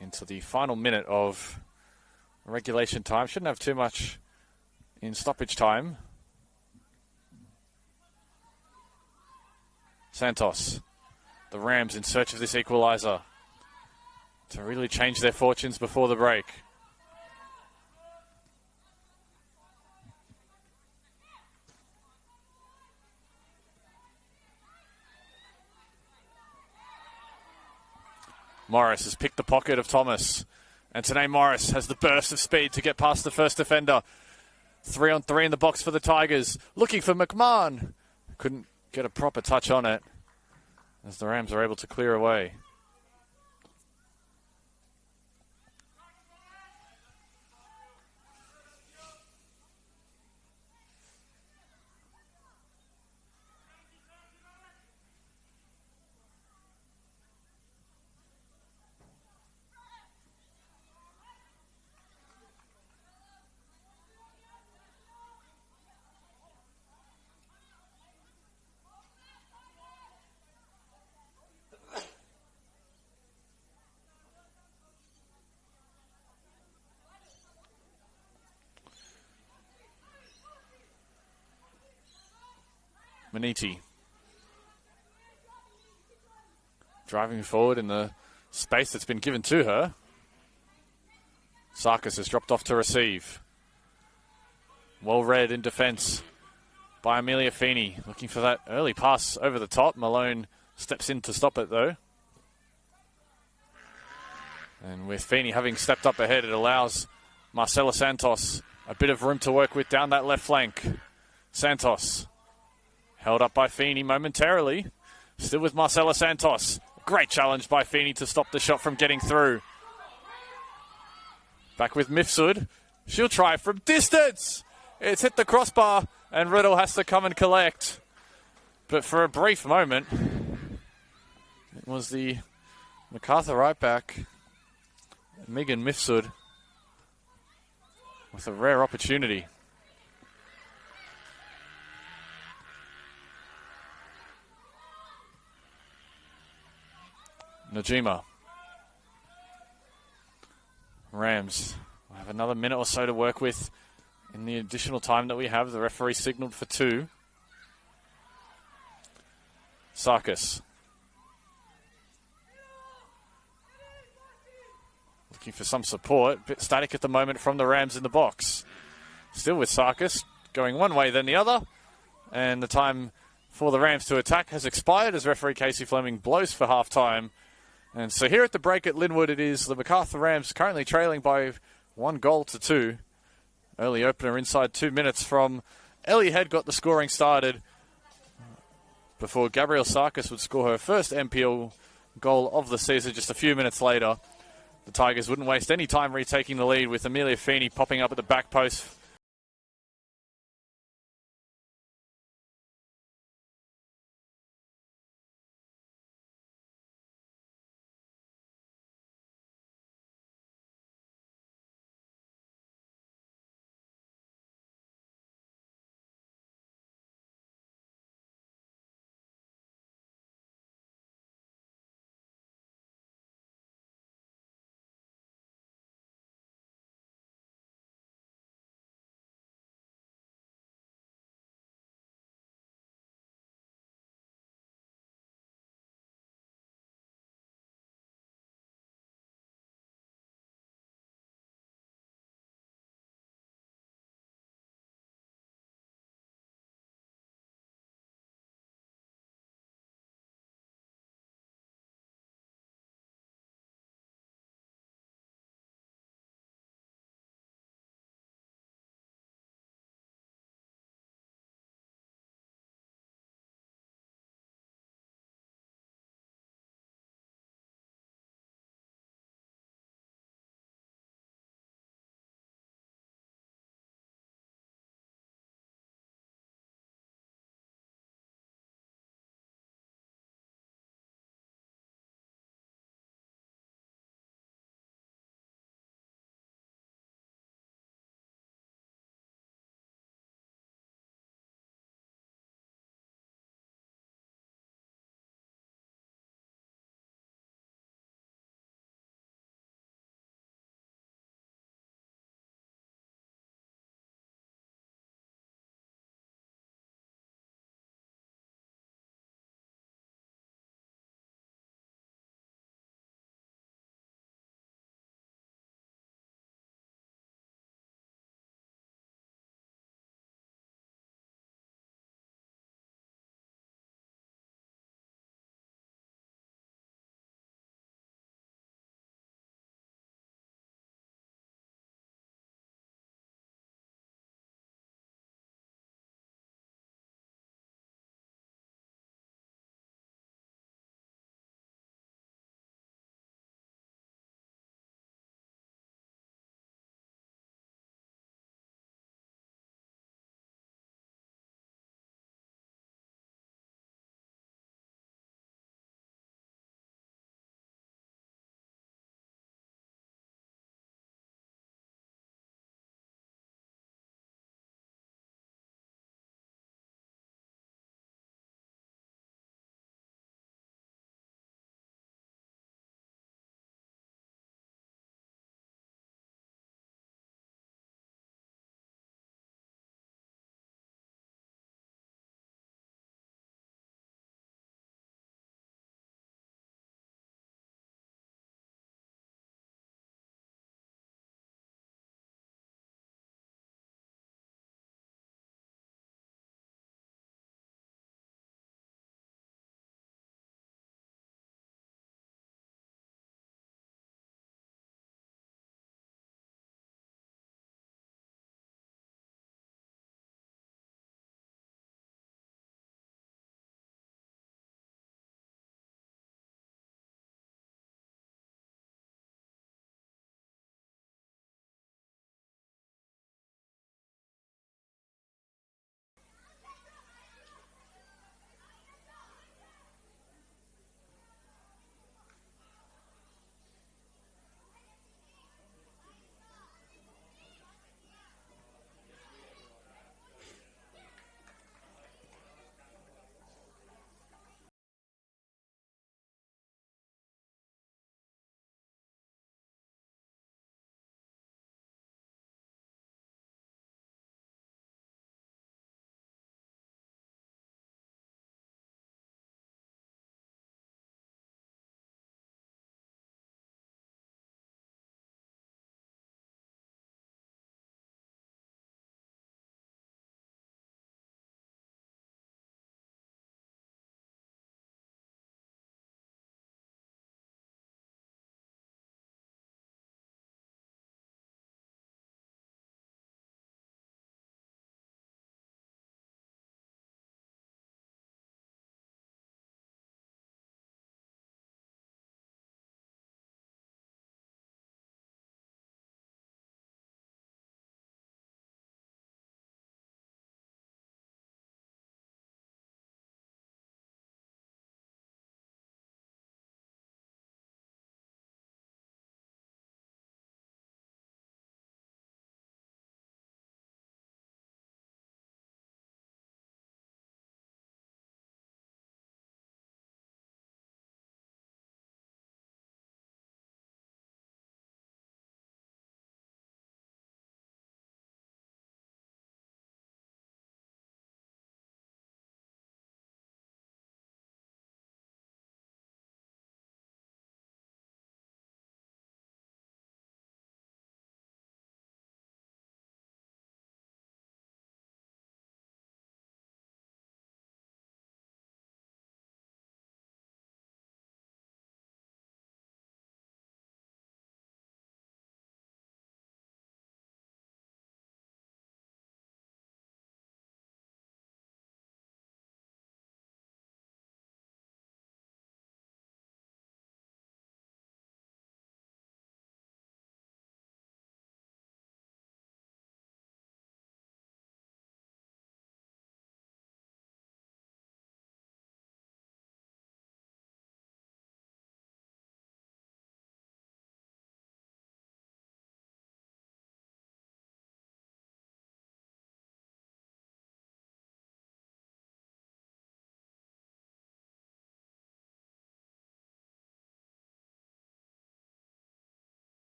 Into the final minute of regulation time. Shouldn't have too much in stoppage time. Santos, the Rams in search of this equaliser to really change their fortunes before the break. Morris has picked the pocket of Thomas. And today Morris has the burst of speed to get past the first defender. 3-on-3 in the box for the Tigers. Looking for McMahon. Couldn't get a proper touch on it as the Rams are able to clear away. Maniti driving forward in the space that's been given to her. Sarkis has dropped off to receive. Well read in defence by Amelia Feeney. Looking for that early pass over the top. Malone steps in to stop it though. And with Feeney having stepped up ahead, it allows Marcelo Santos, a bit of room to work with down that left flank. Santos, held up by Feeney momentarily. Still with Marcelo Santos. Great challenge by Feeney to stop the shot from getting through. Back with Mifsud. She'll try from distance. It's hit the crossbar, and Riddle has to come and collect. But for a brief moment, it was the Macarthur right back, Megan Mifsud, with a rare opportunity. Najima. Rams will have another minute or so to work with in the additional time that we have. The referee signalled for 2. Sarkis. Looking for some support. Bit static at the moment from the Rams in the box. Still with Sarkis. Going one way then the other. And the time for the Rams to attack has expired as referee Casey Fleming blows for half-time. And so here at the break at Linwood, it is the Macarthur Rams currently trailing by 1-2. Early opener inside 2 minutes from Ellie Head got the scoring started before Gabrielle Sarkis would score her first NPL goal of the season just a few minutes later. The Tigers wouldn't waste any time retaking the lead with Amelia Feeney popping up at the back post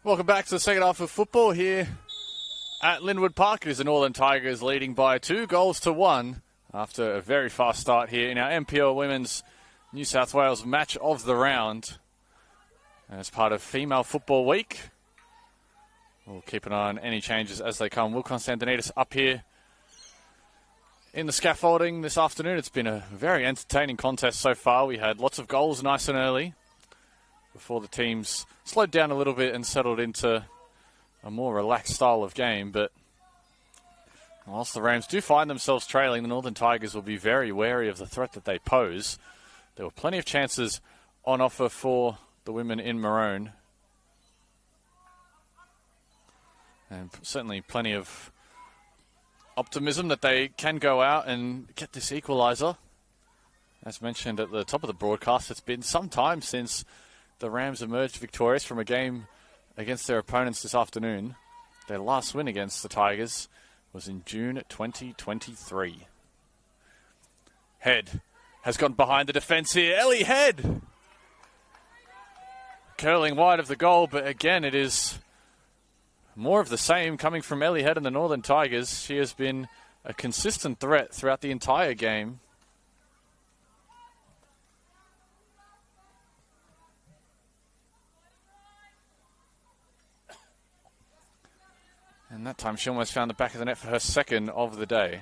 Welcome back to the second half of football here at Linwood Park. It is the Northern Tigers leading by 2-1 after a very fast start here in our NPL Women's New South Wales match of the round. And as part of Female Football Week, we'll keep an eye on any changes as they come. Will Constantinides up here in the scaffolding this afternoon. It's been a very entertaining contest so far. We had lots of goals nice and early before the teams slowed down a little bit and settled into a more relaxed style of game. But whilst the Rams do find themselves trailing, the Northern Tigers will be very wary of the threat that they pose. There were plenty of chances on offer for the women in maroon. And certainly plenty of optimism that they can go out and get this equaliser. As mentioned at the top of the broadcast, it's been some time since the Rams emerged victorious from a game against their opponents this afternoon. Their last win against the Tigers was in June 2023. Head has gone behind the defence here. Ellie Head curling wide of the goal, but again it is more of the same coming from Ellie Head and the Northern Tigers. She has been a consistent threat throughout the entire game. And that time she almost found the back of the net for her second of the day.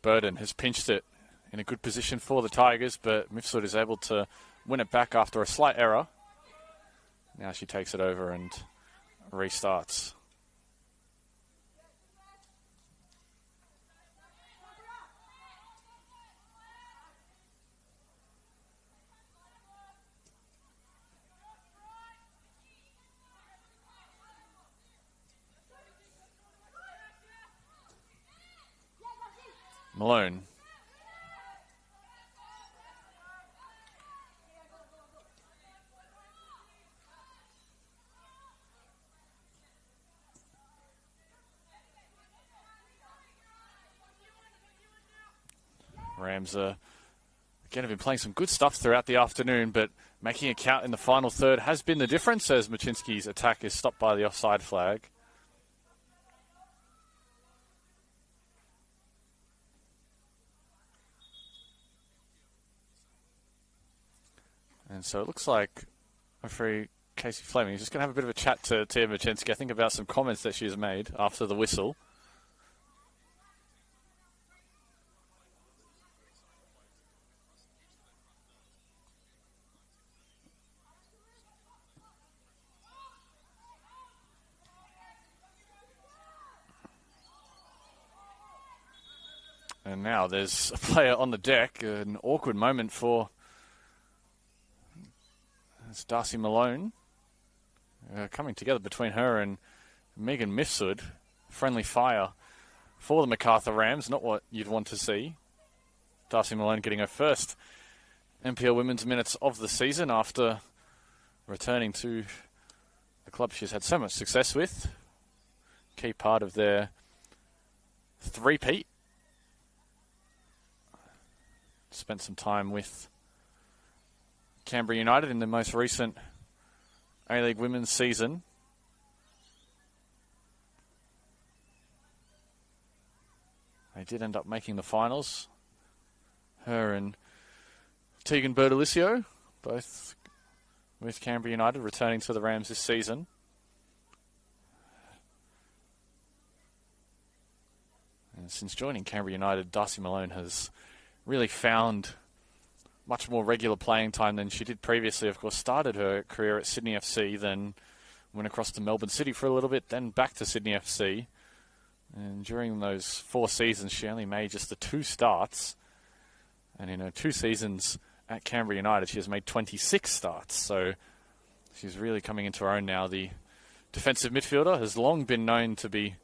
Burden has pinched it in a good position for the Tigers, but Mifsud is able to win it back after a slight error. Now she takes it over and restarts. Malone. Rams again have been playing some good stuff throughout the afternoon, but making it count in the final third has been the difference as Machinsky's attack is stopped by the offside flag. And so it looks like referee Casey Fleming is just going to have a bit of a chat to Tia Machinsky, I think, about some comments that she has made after the whistle. And now there's a player on the deck, an awkward moment for Darcy Malone. Coming together between her and Megan Mifsud. Friendly fire for the Macarthur Rams, not what you'd want to see. Darcy Malone getting her first NPL women's minutes of the season after returning to the club she's had so much success with. Key part of their three-peat. Spent some time with Canberra United in the most recent A-League women's season. They did end up making the finals. Her and Tegan Bertolicio, both with Canberra United, returning to the Rams this season. And since joining Canberra United, Darcy Malone has really found much more regular playing time than she did previously. Of course, started her career at Sydney FC, then went across to Melbourne City for a little bit, then back to Sydney FC. And during those 4 seasons, she only made just the 2 starts. And in her 2 seasons at Canberra United, she has made 26 starts. So she's really coming into her own now. The defensive midfielder has long been known to be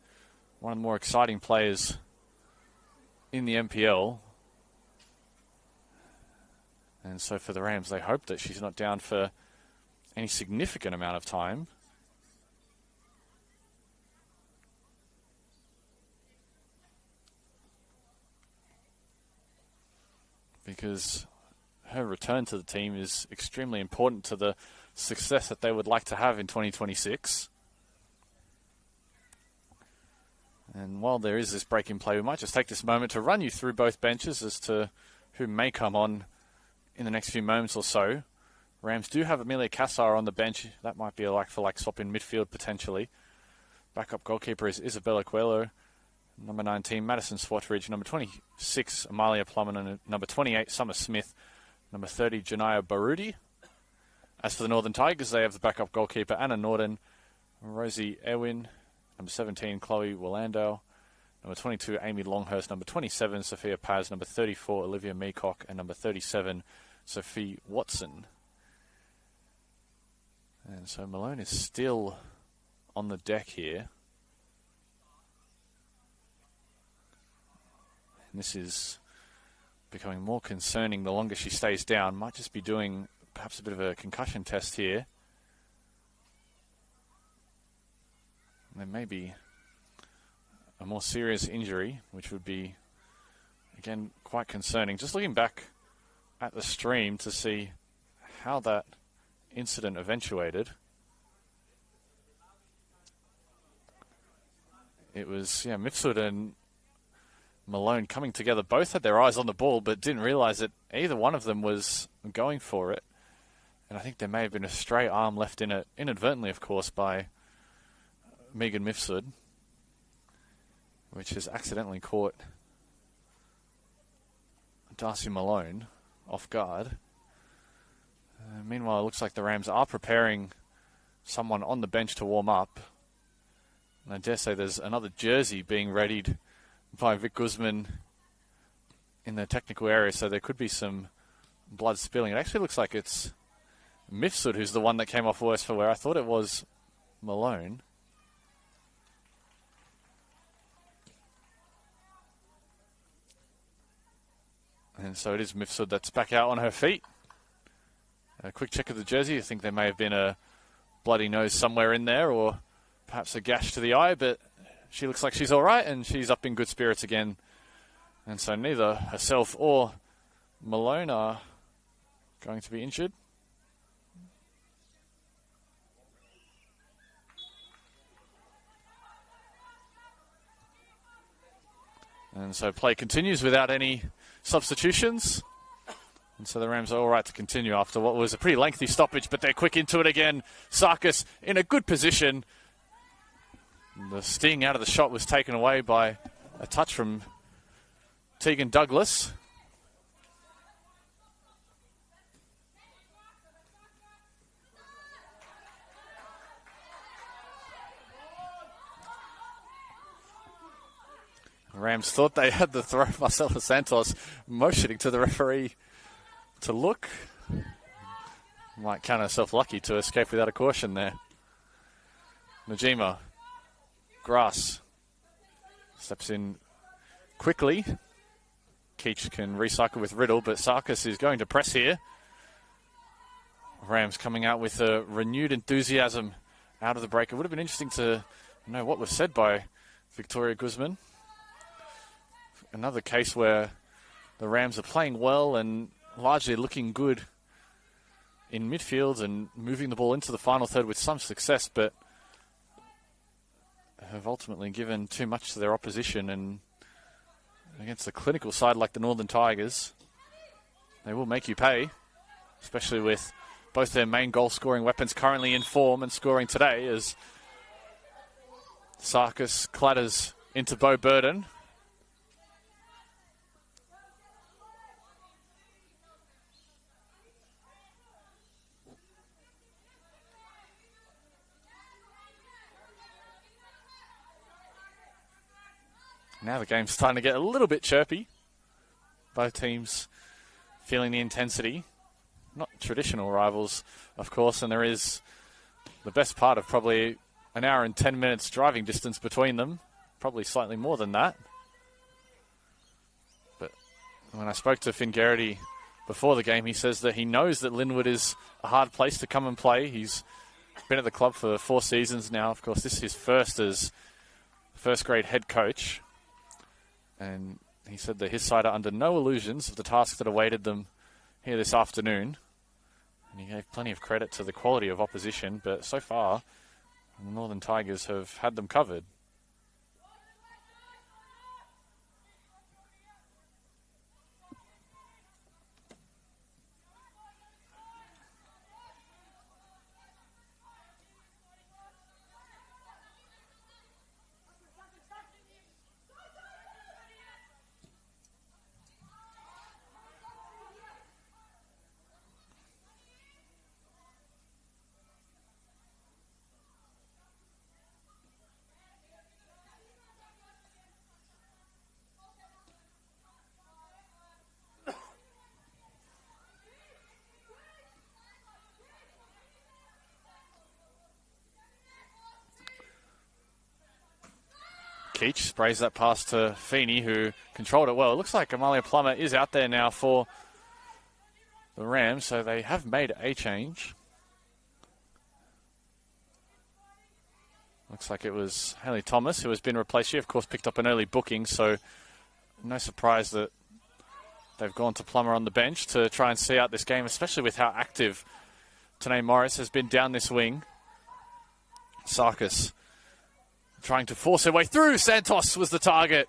one of the more exciting players in the NPL. And so for the Rams, they hope that she's not down for any significant amount of time. because her return to the team is extremely important to the success that they would like to have in 2026. And while there is this break in play, we might just take this moment to run you through both benches as to who may come on in the next few moments or so. Rams do have Amelia Cassar on the bench. That might be a like-for-like swap in midfield potentially. Backup goalkeeper is Isabella Coelho. Number 19, Madison Swatridge. Number 26, Amalia Plumman. And number 28, Summer Smith. Number 30, Janaya Barudi. As for the Northern Tigers, they have the backup goalkeeper Anna Norden. Rosie Ewin. Number 17, Chloe Willandale. Number 22, Amy Longhurst. Number 27, Sophia Paz. Number 34, Olivia Meacock. And number 37, Sophie Watson. And so Malone is still on the deck here. And this is becoming more concerning the longer she stays down. Might just be doing perhaps a bit of a concussion test here. There may be a more serious injury, which would be, again, quite concerning. Just looking back at the stream to see how that incident eventuated. It was, Mifsud and Malone coming together. Both had their eyes on the ball, but didn't realize that either one of them was going for it. And I think there may have been a stray arm left in it, inadvertently, of course, by Megan Mifsud, which has accidentally caught Darcy Malone off guard. Meanwhile, it looks like the Rams are preparing someone on the bench to warm up. And I dare say there's another jersey being readied by Vic Guzman in the technical area, so there could be some blood spilling. It actually looks like it's Mifsud who's the one that came off worse for wear. I thought it was Malone. And so it is Mifsud that's back out on her feet. A quick check of the jersey. I think there may have been a bloody nose somewhere in there, or perhaps a gash to the eye, but she looks like she's all right, and she's up in good spirits again. And so neither herself or Malone are going to be injured. And so play continues without any substitutions. And so the Rams are all right to continue after what was a pretty lengthy stoppage, but they're quick into it again. Sarkis in a good position. The sting out of the shot was taken away by a touch from Tegan Douglas. The Rams thought they had the throw. Marcela Santos motioning to the referee to look. Might count herself lucky to escape without a caution there. Najima. Grass. Steps in quickly. Keach can recycle with Riddle, but Sarkis is going to press here. Rams coming out with a renewed enthusiasm out of the break. It would have been interesting to know what was said by Victoria Guzman. Another case where the Rams are playing well and largely looking good in midfield and moving the ball into the final third with some success, but have ultimately given too much to their opposition. And against a clinical side like the Northern Tigers, they will make you pay, especially with both their main goal-scoring weapons currently in form and scoring today, as Sarkis clatters into Bo Burden. Now the game's starting to get a little bit chirpy. Both teams feeling the intensity. Not traditional rivals, of course, and there is the best part of probably an hour and 10 minutes driving distance between them. Probably slightly more than that. But when I spoke to Finn Garrity before the game, he says that he knows that Linwood is a hard place to come and play. He's been at the club for 4 seasons now. Of course, this is his first as first grade head coach. And he said that his side are under no illusions of the tasks that awaited them here this afternoon. And he gave plenty of credit to the quality of opposition, but so far, the Northern Tigers have had them covered. Keach sprays that pass to Feeney, who controlled it well. It looks like Amalia Plummer is out there now for the Rams, so they have made a change. Looks like it was Haley Thomas who has been replaced. She, of course, picked up an early booking, so no surprise that they've gone to Plummer on the bench to try and see out this game, especially with how active Tanae Morris has been down this wing. Sarkis trying to force her way through. Santos was the target.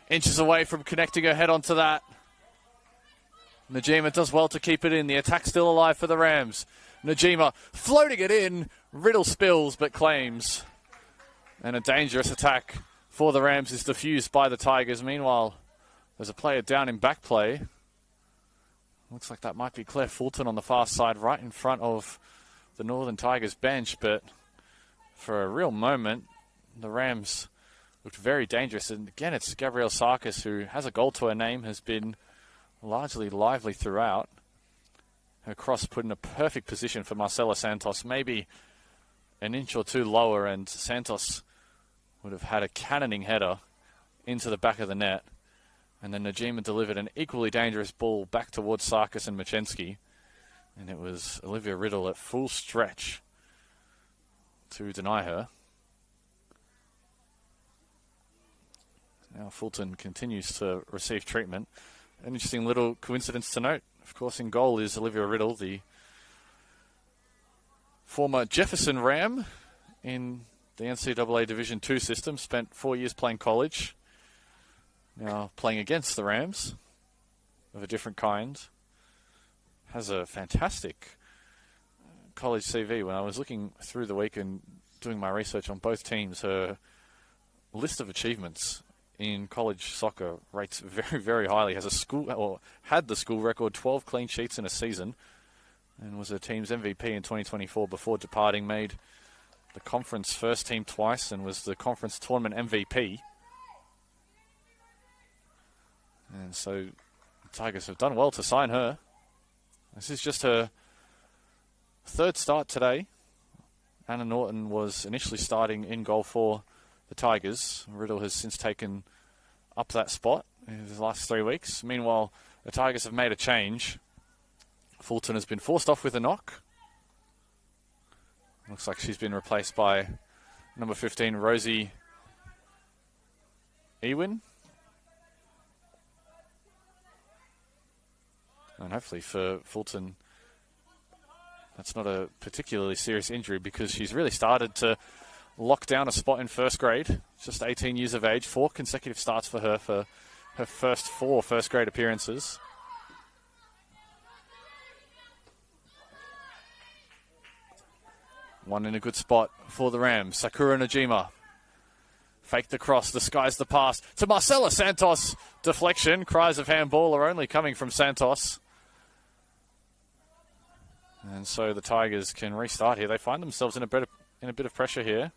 Inches away from connecting her head onto that. Najima does well to keep it in. The attack still alive for the Rams. Najima floating it in. Riddle spills but claims. And a dangerous attack for the Rams is diffused by the Tigers. Meanwhile, there's a player down in back play. Looks like that might be Claire Fulton on the far side, right in front of the Northern Tigers bench. But for a real moment, the Rams looked very dangerous. And again, it's Gabrielle Sarkis, who has a goal to her name, has been largely lively throughout. Her cross put in a perfect position for Marcela Santos, maybe an inch or two lower, and Santos would have had a cannoning header into the back of the net. And then Najima delivered an equally dangerous ball back towards Sarkis and Machensky. And it was Olivia Riddle at full stretch to deny her. Now Fulton continues to receive treatment. An interesting little coincidence to note, of course, in goal is Olivia Riddle, the former Jefferson Ram in the NCAA Division II system, spent 4 years playing college, now playing against the Rams of a different kind. Has a fantastic college CV. When I was looking through the week and doing my research on both teams, her list of achievements in college soccer rates very, very highly. Has a school, or had the school record, 12 clean sheets in a season, and was a team's MVP in 2024 before departing. Made the conference first team twice and was the conference tournament MVP. And so the Tigers have done well to sign her. This is just her third start today. Anna Norton was initially starting in goal for the Tigers. Riddle has since taken up that spot in the last 3 weeks. Meanwhile, the Tigers have made a change. Fulton has been forced off with a knock. Looks like she's been replaced by number 15, Rosie Ewin. And hopefully for Fulton, that's not a particularly serious injury, because she's really started to lock down a spot in first grade. Just 18 years of age, 4 consecutive starts for her first 4 first grade appearances. One in a good spot for the Rams. Sakura Najima. Faked the cross, disguised the pass to Marcela Santos. Deflection, cries of handball are only coming from Santos. And so the Tigers can restart here. They find themselves in a bit of pressure here.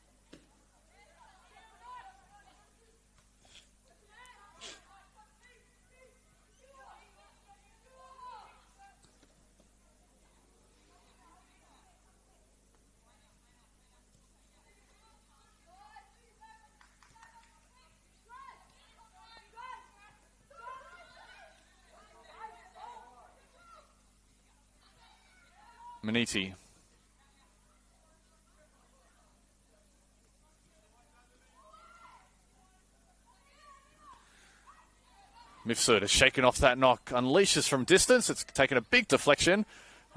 Maniti. Mifsud has shaken off that knock, unleashes from distance. It's taken a big deflection,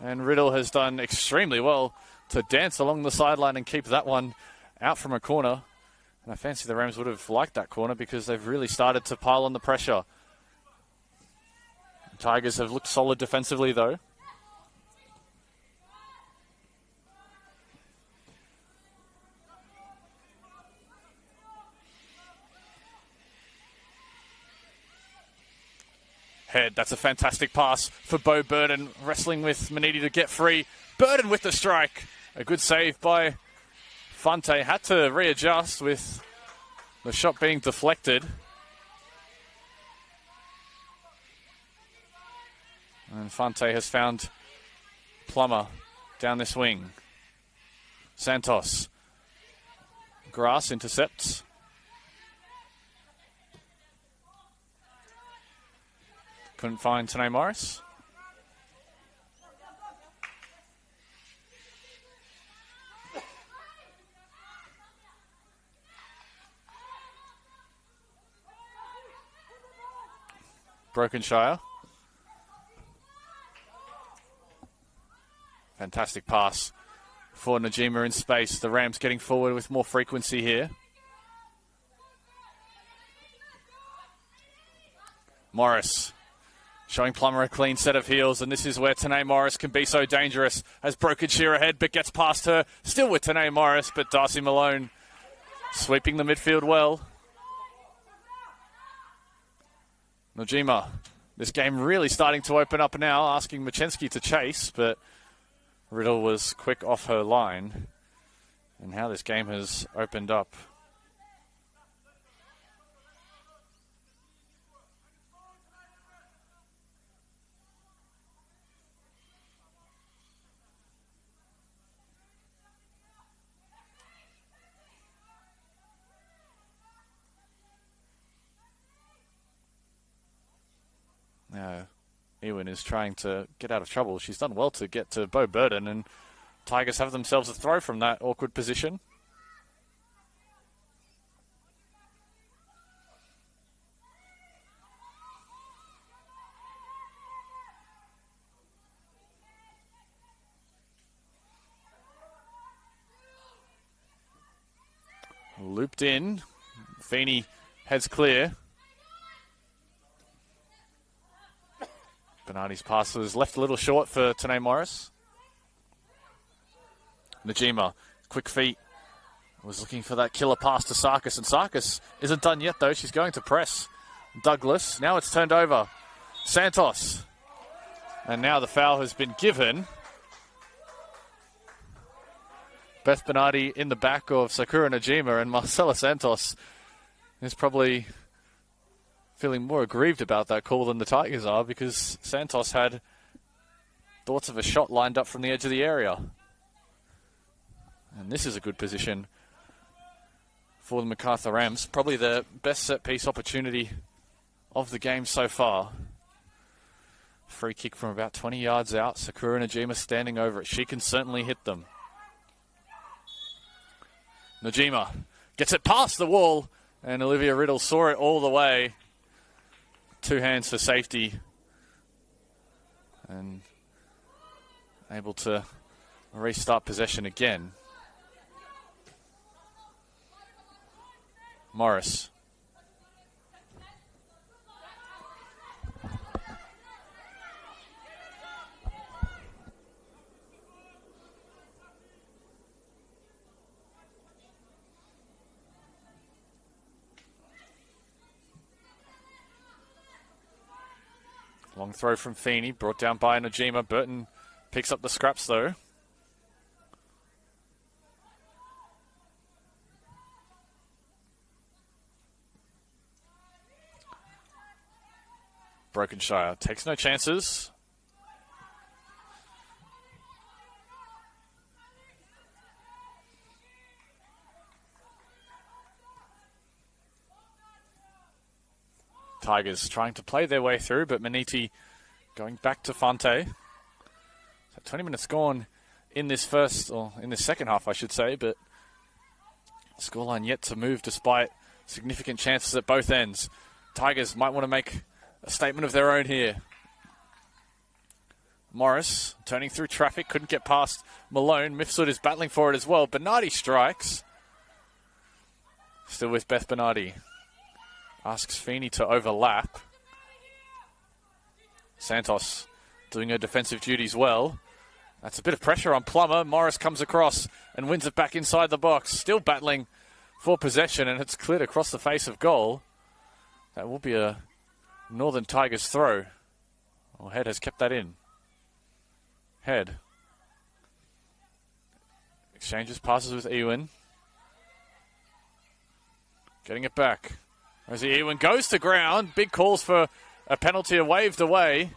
and Riddle has done extremely well to dance along the sideline and keep that one out from a corner. And I fancy the Rams would have liked that corner because they've really started to pile on the pressure. Tigers have looked solid defensively, though. Head, that's a fantastic pass for Bo Burden, wrestling with Maniti to get free. Burden with the strike. A good save by Fante. Had to readjust with the shot being deflected. And Fante has found Plummer down this wing. Santos. Grass intercepts. Couldn't find Tanae Morris. Brokenshire. Fantastic pass for Najima in space. The Rams getting forward with more frequency here. Morris showing Plummer a clean set of heels, and this is where Tanae Morris can be so dangerous. Has Brokenshire ahead, but gets past her. Still with Tanae Morris, but Darcy Malone sweeping the midfield well. Najima, this game really starting to open up now, asking Machensky to chase, but Riddle was quick off her line. And how this game has opened up. Now, Ewan is trying to get out of trouble. She's done well to get to Bo Burden, and Tigers have themselves a throw from that awkward position. Looped in. Feeney heads clear. Bernardi's pass was left a little short for Tanae Morris. Najima, quick feet, was looking for that killer pass to Sarkis, and Sarkis isn't done yet though. She's going to press Douglas. Now it's turned over. Santos. And now the foul has been given. Beth Bernardi in the back of Sakura Najima, and Marcela Santos is probably feeling more aggrieved about that call than the Tigers are, because Santos had thoughts of a shot lined up from the edge of the area. And this is a good position for the Macarthur Rams. Probably the best set-piece opportunity of the game so far. Free kick from about 20 yards out. Sakura Najima standing over it. She can certainly hit them. Najima gets it past the wall, and Olivia Riddle saw it all the way. Two hands for safety, and able to restart possession again. Morris. Long throw from Feeney, brought down by Najima. Burton picks up the scraps though. Brokenshire takes no chances. Tigers trying to play their way through, but Maniti going back to Fante. So 20 minutes gone in this second half, I should say, but scoreline yet to move despite significant chances at both ends. Tigers might want to make a statement of their own here. Morris turning through traffic, couldn't get past Malone. Mifsud is battling for it as well. Bernardi strikes. Still with Beth Bernardi. Asks Feeney to overlap. Santos doing her defensive duties well. That's a bit of pressure on Plummer. Morris comes across and wins it back inside the box. Still battling for possession, and it's cleared across the face of goal. That will be a Northern Tigers throw. Well, Head has kept that in. Head exchanges passes with Ewan. Getting it back. Rosie Ewan goes to ground. Big calls for a penalty are waved away.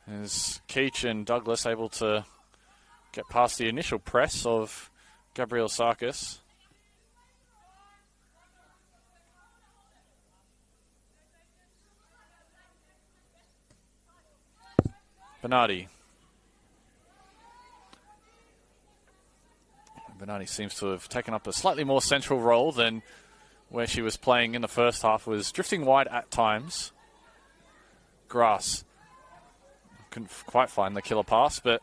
Is Keach and Douglas able to get past the initial press of Gabriel Sarkis? Bernardi. Bernardi seems to have taken up a slightly more central role than where she was playing in the first half. Was drifting wide at times. Grass. Couldn't quite find the killer pass, but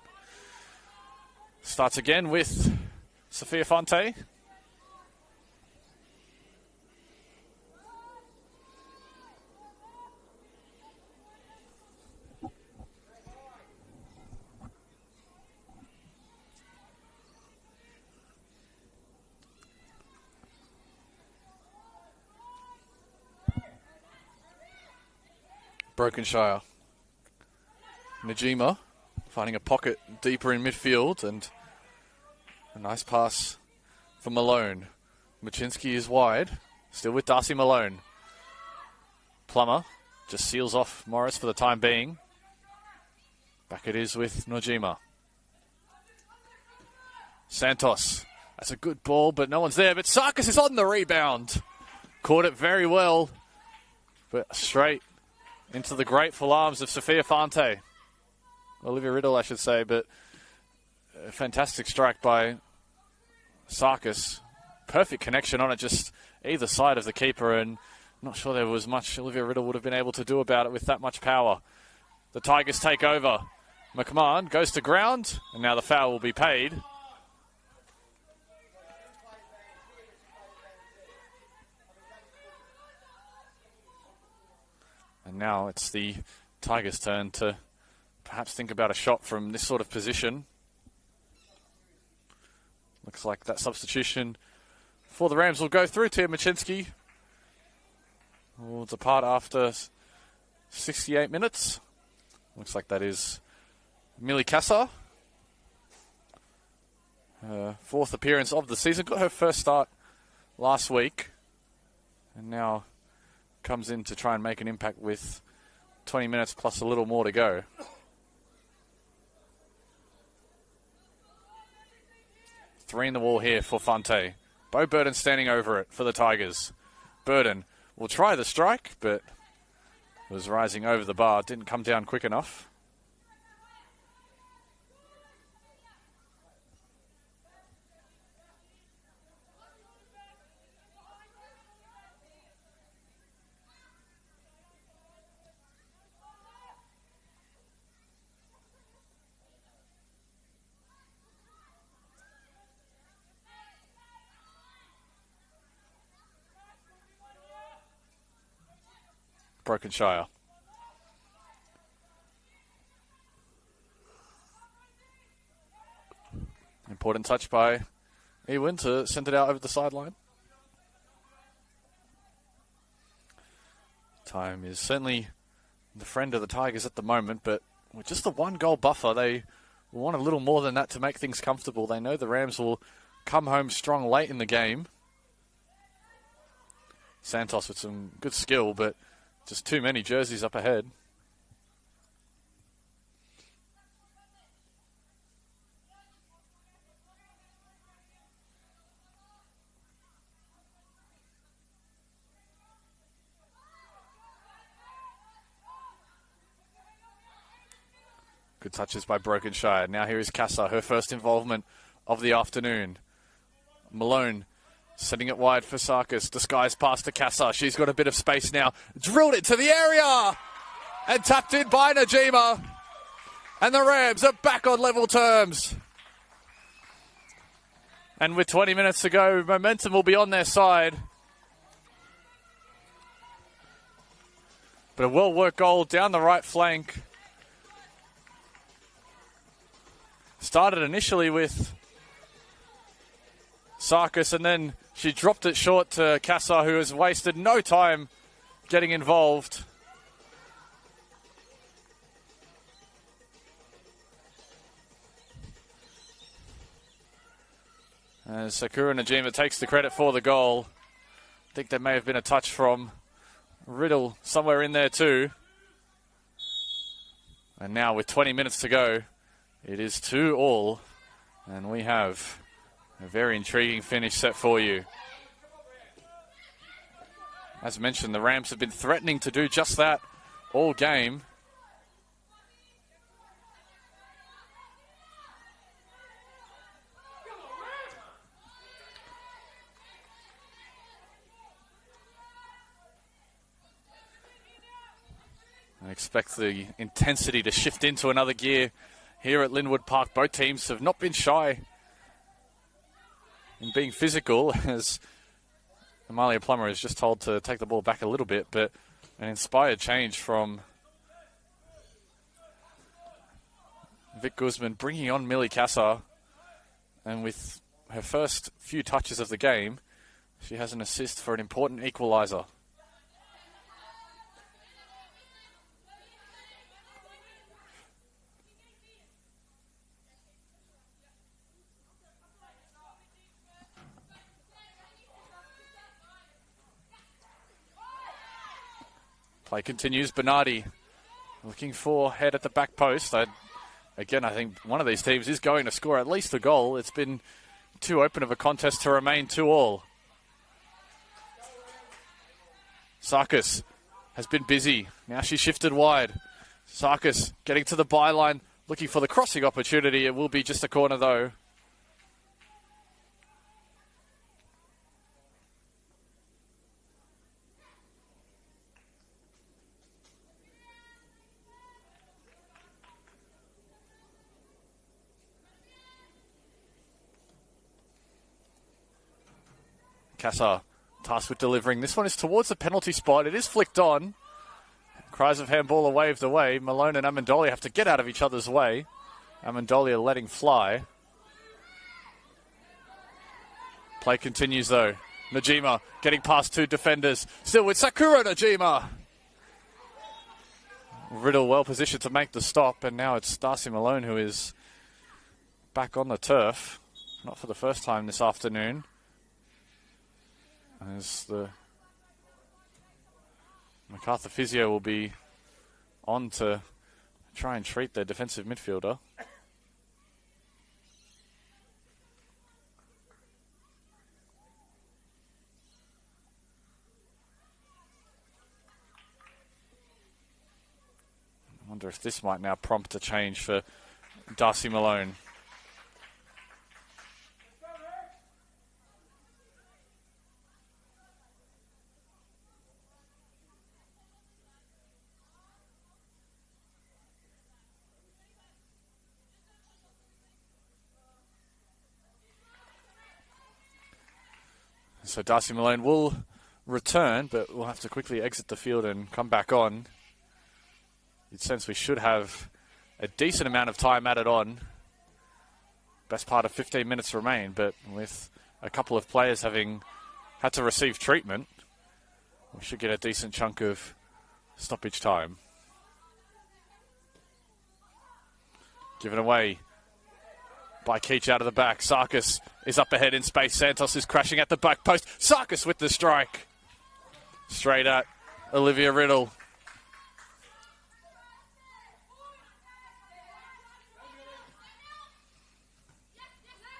starts again with Sophia Fonte. Brokenshire. Najima finding a pocket deeper in midfield, and a nice pass for Malone. Machinsky is wide, still with Darcy Malone. Plummer just seals off Morris for the time being. Back it is with Najima. Santos. That's a good ball, but no one's there. But Sarkis is on the rebound. Caught it very well, but straight into the grateful arms of Sophia Fante. Olivia Riddle, I should say, but a fantastic strike by Sarkis. Perfect connection on it, just either side of the keeper, and I'm not sure there was much Olivia Riddle would have been able to do about it with that much power. The Tigers take over. McMahon goes to ground, and now the foul will be paid. And now it's the Tigers' turn to perhaps think about a shot from this sort of position. Looks like that substitution for the Rams will go through. Tia Machinsky will depart after 68 minutes. Looks like that is Millie Kasser. Her fourth appearance of the season. Got her first start last week. And now comes in to try and make an impact with 20 minutes plus a little more to go. Three in the wall here for Fante. Bo Burden standing over it for the Tigers. Burden will try the strike, but was rising over the bar. Didn't come down quick enough. Brokenshire. Important touch by Ewan to send it out over the sideline. Time is certainly the friend of the Tigers at the moment, but with just the one goal buffer, they want a little more than that to make things comfortable. They know the Rams will come home strong late in the game. Santos with some good skill, but just too many jerseys up ahead. Good touches by Brokenshire. Now here is Kasser, her first involvement of the afternoon. Malone Sending it wide for Sarkis. Disguised pass to Kassa. She's got a bit of space now. Drilled it to the area. And tapped in by Najima. And the Rams are back on level terms. And with 20 minutes to go, momentum will be on their side. But a well-worked goal down the right flank. Started initially with Sarkis, and then she dropped it short to Kassa, who has wasted no time getting involved. As Sakura Najima takes the credit for the goal. I think there may have been a touch from Riddle somewhere in there too. And now with 20 minutes to go, it is 2-2. And we have a very intriguing finish set for you. As mentioned, the Rams have been threatening to do just that all game. I expect the intensity to shift into another gear here at Linwood Park. Both teams have not been shy in being physical, as Amalia Plummer is just told to take the ball back a little bit, but an inspired change from Vic Guzman, bringing on Millie Kassa, and with her first few touches of the game, she has an assist for an important equaliser. Play continues. Bernardi looking for head at the back post. Again, I think one of these teams is going to score at least a goal. It's been too open of a contest to remain 2-2. Sarkis has been busy. Now she's shifted wide. Sarkis getting to the byline, looking for the crossing opportunity. It will be just a corner though. Kassa tasked with delivering. This one is towards the penalty spot. It is flicked on. Cries of handball are waved away. Malone and Amendolia have to get out of each other's way. Amendolia letting fly. Play continues though. Najima getting past two defenders. Still with Sakura Najima. Riddle well positioned to make the stop, and now it's Darcy Malone who is back on the turf. Not for the first time this afternoon. As the Macarthur physio will be on to try and treat their defensive midfielder. I wonder if this might now prompt a change for Darcy Malone. So Darcy Malone will return, but we'll have to quickly exit the field and come back on. You'd sense we should have a decent amount of time added on. Best part of 15 minutes remain, but with a couple of players having had to receive treatment, we should get a decent chunk of stoppage time. Given away by Keach out of the back. Sarkis is up ahead in space. Santos is crashing at the back post. Sarkis with the strike. Straight at Olivia Riddle.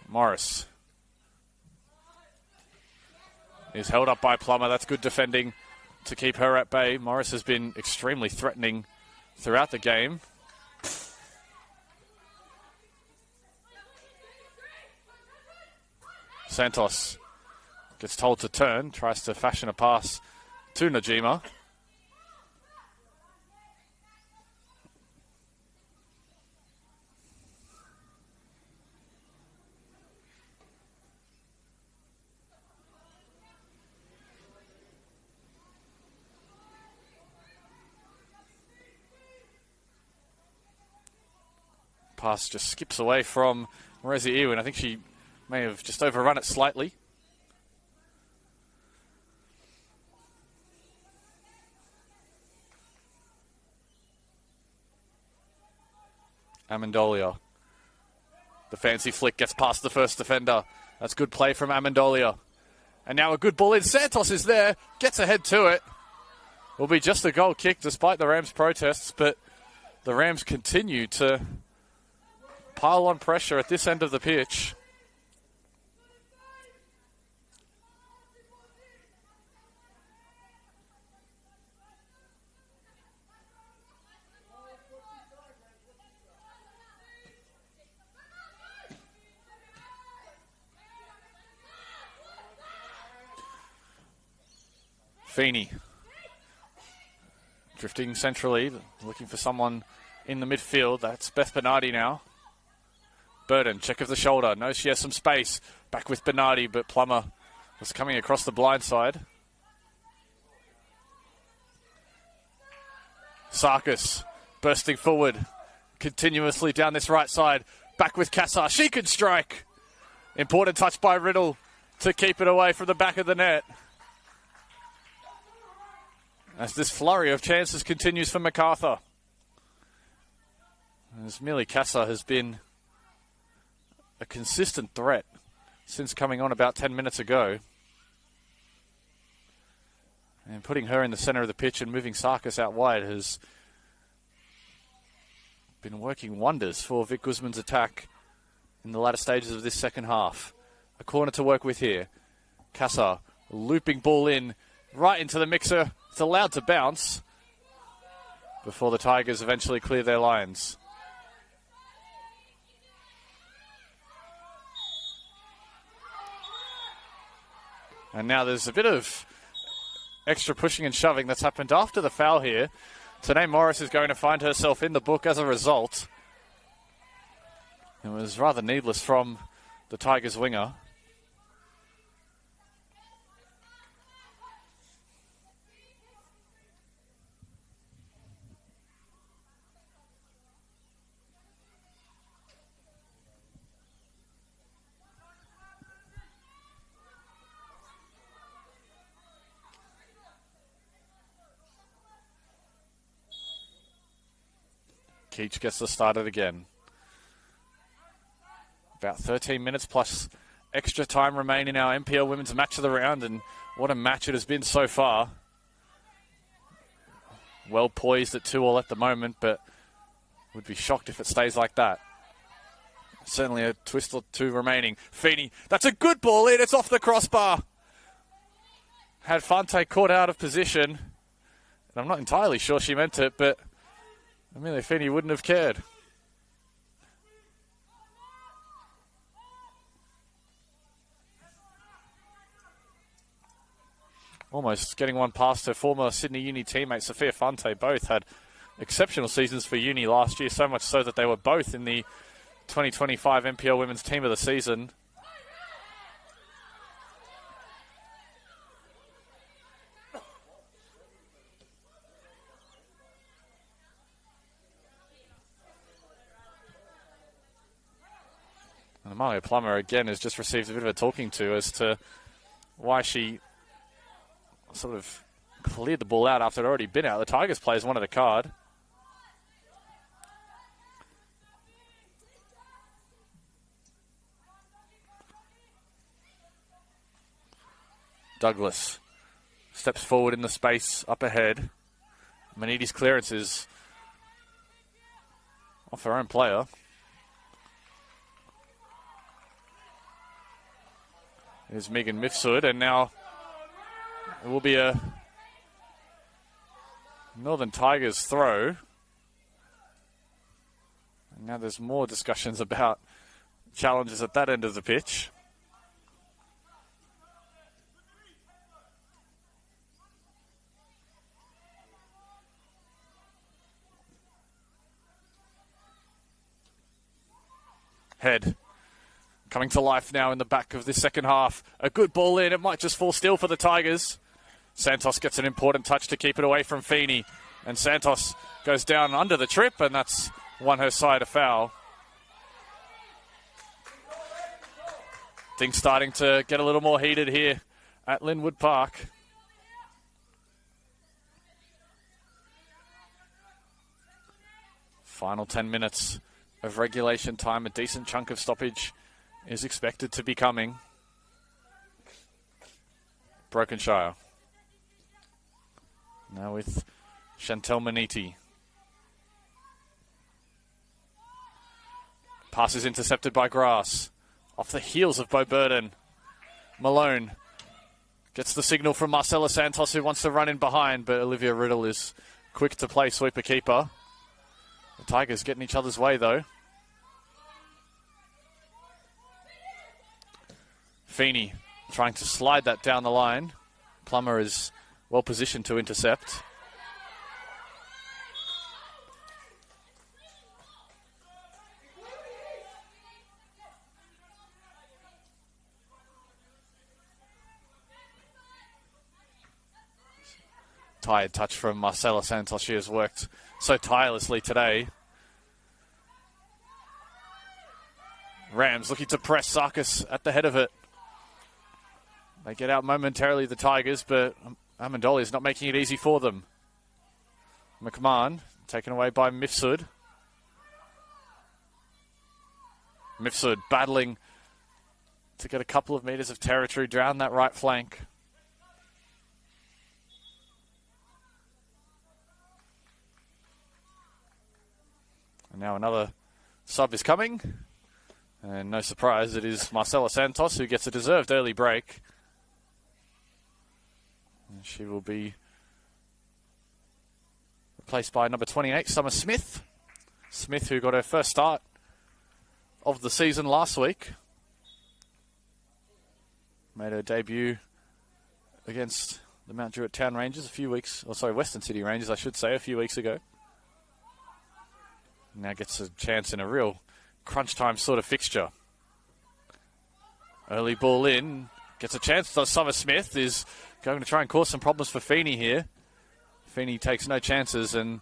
Morris is held up by Plummer. That's good defending to keep her at bay. Morris has been extremely threatening throughout the game. Santos Gets told to turn, tries to fashion a pass to Najima. Pass just skips away from Rezi Ewan. I think she may have just overrun it slightly. Amendolia. The fancy flick gets past the first defender. That's good play from Amendolia. And now a good ball in. Santos is there. Gets ahead to it. Will be just a goal kick despite the Rams' protests, but the Rams continue to pile on pressure at this end of the pitch. Feeney drifting centrally, looking for someone in the midfield. That's Beth Bernardi now. Burden, check of the shoulder. Knows she has some space. Back with Bernardi, but Plummer was coming across the blind side. Sarkis bursting forward continuously down this right side. Back with Kassar. She can strike. Important touch by Riddle to keep it away from the back of the net. As this flurry of chances continues for Macarthur. As Millie Kassar has been a consistent threat since coming on about 10 minutes ago. And putting her in the centre of the pitch and moving Sarkis out wide has been working wonders for Vic Guzman's attack in the latter stages of this second half. A corner to work with here. Kassar, looping ball in, right into the mixer. It's allowed to bounce before the Tigers eventually clear their lines. And now there's a bit of extra pushing and shoving that's happened after the foul here. Tanae Morris is going to find herself in the book as a result. It was rather needless from the Tigers winger. Keach gets us started again. About 13 minutes plus extra time remain in our NPL Women's Match of the Round, and what a match it has been so far. Well poised at 2-2 at the moment, but would be shocked if it stays like that. Certainly a twist or two remaining. Feeney, that's a good ball in, it's off the crossbar. Had Fante caught out of position, and I'm not entirely sure she meant it, but Amelia Feeney wouldn't have cared. Almost getting one past her former Sydney Uni teammate Sophia Fante. Both had exceptional seasons for Uni last year, so much so that they were both in the 2025 NPL Women's Team of the Season. And Amalia Plummer, again, has just received a bit of a talking to as to why she sort of cleared the ball out after it had already been out. The Tigers players wanted a card. Douglas steps forward in the space up ahead. Manidi's clearance is off her own player. There's Megan Mifsud, and now it will be a Northern Tigers throw. And now there's more discussions about challenges at that end of the pitch. Head coming to life now in the back of this second half. A good ball in. It might just fall still for the Tigers. Santos gets an important touch to keep it away from Feeney. And Santos goes down under the trip, and that's won her side a foul. Things starting to get a little more heated here at Linwood Park. Final 10 minutes of regulation time. A decent chunk of stoppage is expected to be coming. Brokenshire. Now with Chantel Maniti. Pass is intercepted by Grass. Off the heels of Bo Burden. Malone gets the signal from Marcella Santos, who wants to run in behind, but Olivia Riddle is quick to play sweeper keeper. The Tigers getting each other's way, though. Feeney trying to slide that down the line. Plummer is well positioned to intercept. Tired touch from Marcella Santos. She has worked so tirelessly today. Rams looking to press Sarkis at the head of it. They get out momentarily, the Tigers, but Amendolia is not making it easy for them. McMahon taken away by Mifsud. Mifsud battling to get a couple of metres of territory down that right flank. And now another sub is coming. And no surprise, it is Marcella Santos who gets a deserved early break. And she will be replaced by number 28, Summer Smith. Smith, who got her first start of the season last week. Made her debut against the Mount Druitt Town Rangers Western City Rangers, I should say, a few weeks ago. Now gets a chance in a real crunch time sort of fixture. Early ball in. Gets a chance. So Summer Smith is going to try and cause some problems for Feeney here. Feeney takes no chances and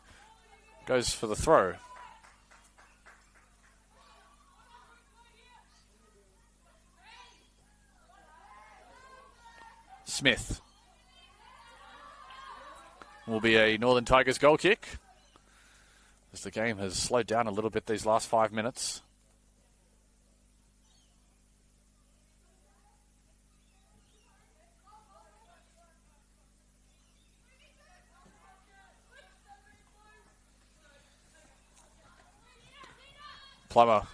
goes for the throw. Smith. Will be a Northern Tigers goal kick, as the game has slowed down a little bit these last 5 minutes. Plummer,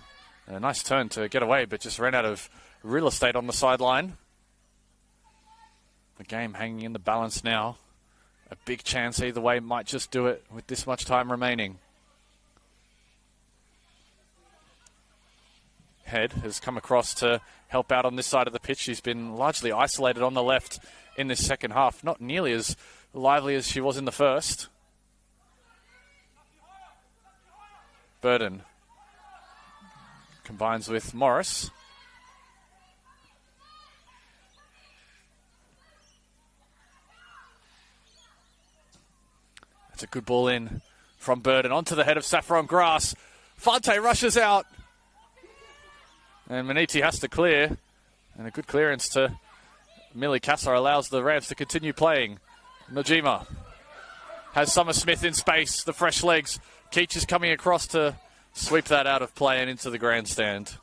a nice turn to get away, but just ran out of real estate on the sideline. The game hanging in the balance now. A big chance either way, might just do it with this much time remaining. Head has come across to help out on this side of the pitch. She's been largely isolated on the left in this second half. Not nearly as lively as she was in the first. Burden combines with Morris. That's a good ball in from Burden onto the head of Saffron Grass. Fante rushes out. And Maniti has to clear. And a good clearance to Millie Kassar allows the Rams to continue playing. Najima has Summer Smith in space. The fresh legs. Keach is coming across to sweep that out of play and into the grandstand.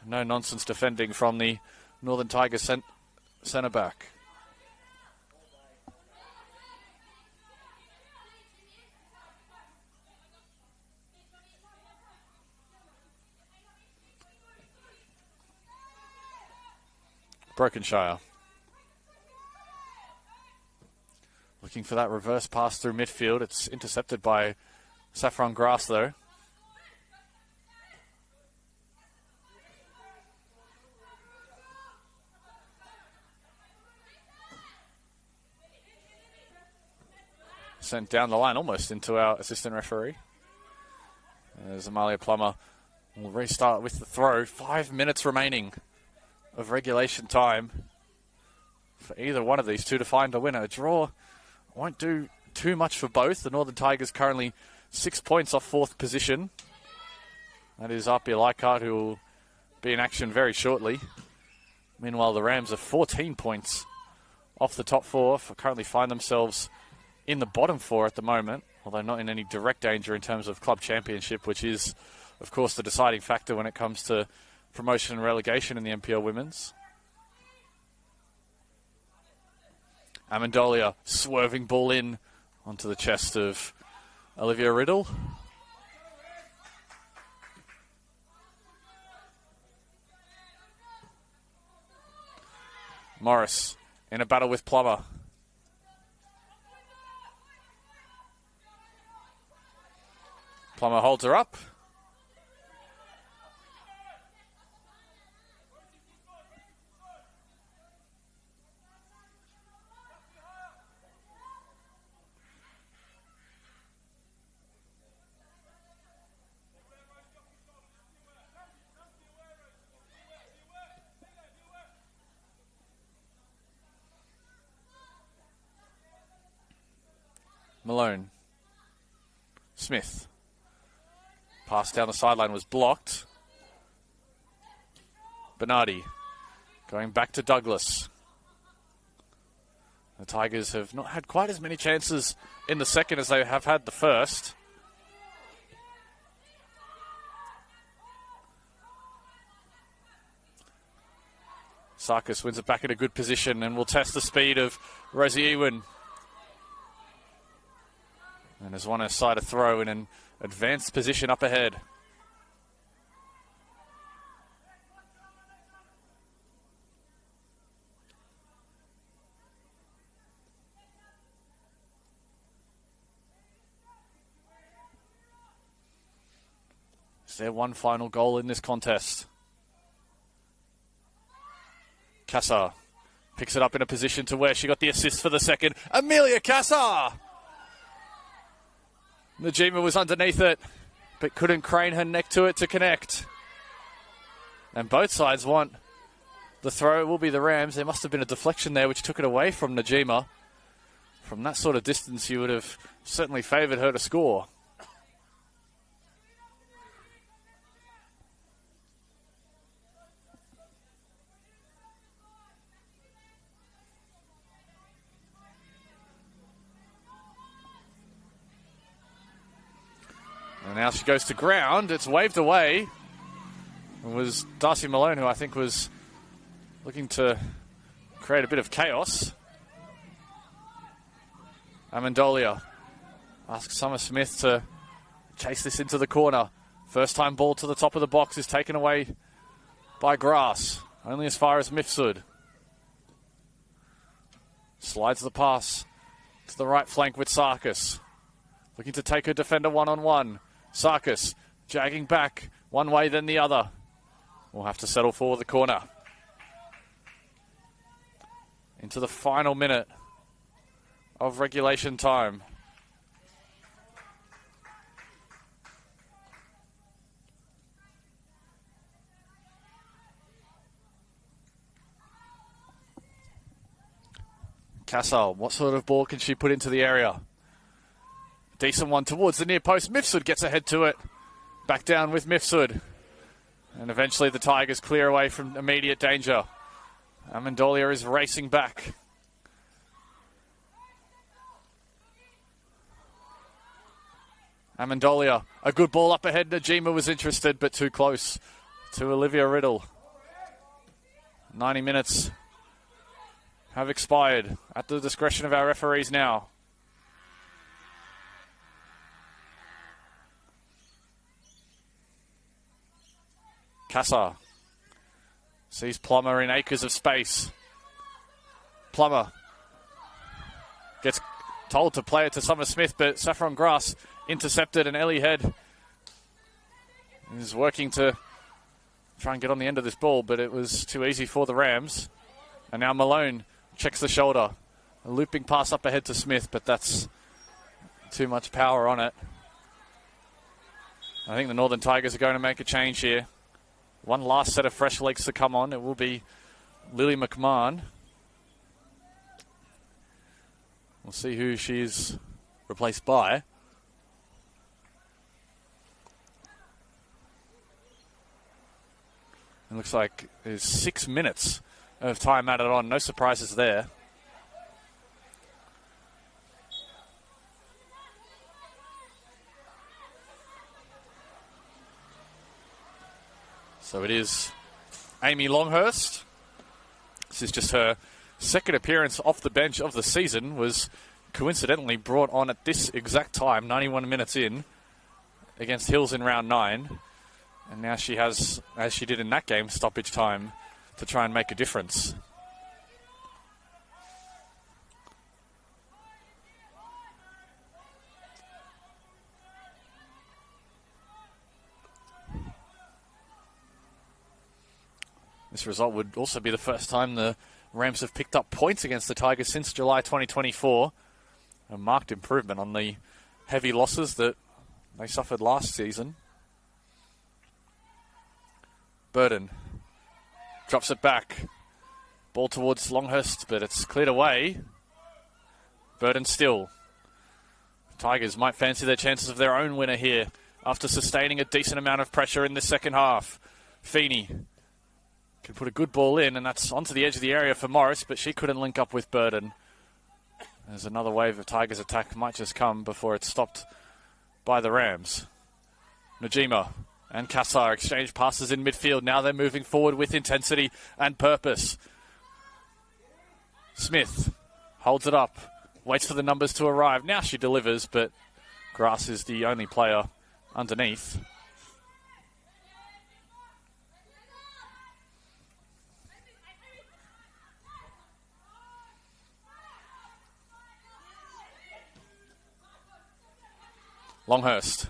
No nonsense defending from the Northern Tigers centre back. Brokenshire. Looking for that reverse pass through midfield. It's intercepted by Saffron Grass, though. Sent down the line almost into our assistant referee. There's Amalia Plummer We'll restart with the throw. 5 minutes remaining of regulation time for either one of these two to find a winner. A draw won't do too much for both. The Northern Tigers currently 6 points off fourth position. That is RP Leichhardt, who will be in action very shortly. Meanwhile, the Rams are 14 points off the top four, currently find themselves in the bottom four at the moment, although not in any direct danger in terms of club championship, which is, of course, the deciding factor when it comes to promotion and relegation in the NPL Women's. Amendolia swerving ball in onto the chest of Olivia Riddle. Morris in a battle with Plummer. Plummer holds her up. Malone. Smith. Pass down the sideline was blocked. Bernardi going back to Douglas. The Tigers have not had quite as many chances in the second as they have had the first. Sarkis wins it back in a good position and will test the speed of Rosie Ewin. And has won her side a throw in an advanced position up ahead. Is there one final goal in this contest? Kassar picks it up in a position to where she got the assist for the second. Amelia Kassar! Najima was underneath it, but couldn't crane her neck to it to connect. And both sides want the throw. It will be the Rams. There must have been a deflection there which took it away from Najima. From that sort of distance, you would have certainly favoured her to score. And now she goes to ground. It's waved away. It was Darcy Malone, who I think was looking to create a bit of chaos. Amendolia asks Summer Smith to chase this into the corner. First time ball to the top of the box is taken away by Grass. Only as far as Mifsud. Slides the pass to the right flank with Sarkis. Looking to take her defender one-on-one. Sarkis jagging back one way then the other. We'll have to settle for the corner. Into the final minute of regulation time. Castle, what sort of ball can she put into the area? Decent one towards the near post. Mifsud gets ahead to it. Back down with Mifsud. And eventually the Tigers clear away from immediate danger. Amendolia is racing back. Amendolia, a good ball up ahead. Najima was interested, but too close to Olivia Riddle. 90 minutes have expired at the discretion of our referees now. Kassar sees Plummer in acres of space. Plummer gets told to play it to Summer Smith, but Saffron Grass intercepted, and Ellie Head is working to try and get on the end of this ball, but it was too easy for the Rams. And now Malone checks the shoulder. A looping pass up ahead to Smith, but that's too much power on it. I think the Northern Tigers are going to make a change here. One last set of fresh legs to come on. It will be Lily McMahon. We'll see who she's replaced by. It looks like there's 6 minutes of time added on. No surprises there. So it is Amy Longhurst. This is just her second appearance off the bench of the season. Was coincidentally brought on at this exact time, 91 minutes in, against Hills in round 9. And now she has, as she did in that game, stoppage time to try and make a difference. This result would also be the first time the Rams have picked up points against the Tigers since July 2024. A marked improvement on the heavy losses that they suffered last season. Burden drops it back. Ball towards Longhurst, but it's cleared away. Burden still. Tigers might fancy their chances of their own winner here after sustaining a decent amount of pressure in the second half. Feeney can put a good ball in, and that's onto the edge of the area for Morris, but she couldn't link up with Burden. There's another wave of Tigers attack might just come before it's stopped by the Rams. Najima and Kassar exchange passes in midfield. Now they're moving forward with intensity and purpose. Smith holds it up, waits for the numbers to arrive. Now she delivers, but Grass is the only player underneath. Longhurst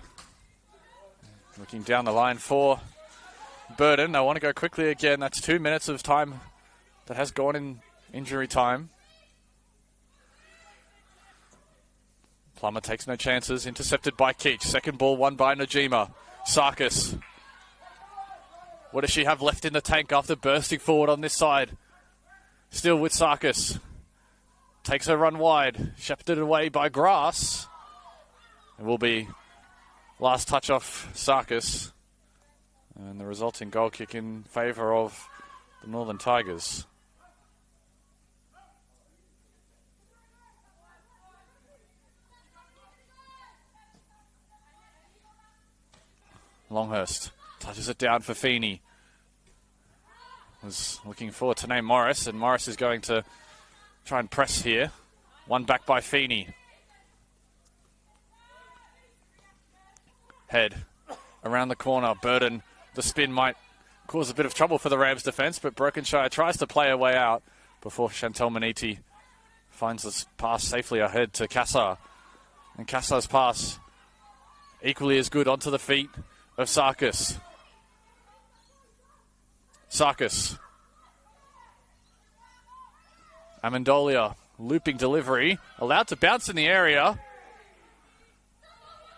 looking down the line for Burden. They want to go quickly again. That's 2 minutes of time that has gone in injury time. Plummer takes no chances. Intercepted by Keach. Second ball won by Najima. Sarkis. What does she have left in the tank after bursting forward on this side? Still with Sarkis. Takes her run wide. Shepherded away by Grass. It will be last touch off Sarkis. And the resulting goal kick in favour of the Northern Tigers. Longhurst touches it down for Feeney. Was looking for Tanae Morris, and Morris is going to try and press here. One back by Feeney. Head around the corner. Burden, the spin might cause a bit of trouble for the Rams defence, but Brokenshire tries to play her way out before Chantal Maniti finds this pass safely ahead to Kassar. And Kassar's pass equally as good onto the feet of Sarkis. Sarkis. Amendolia, looping delivery, allowed to bounce in the area.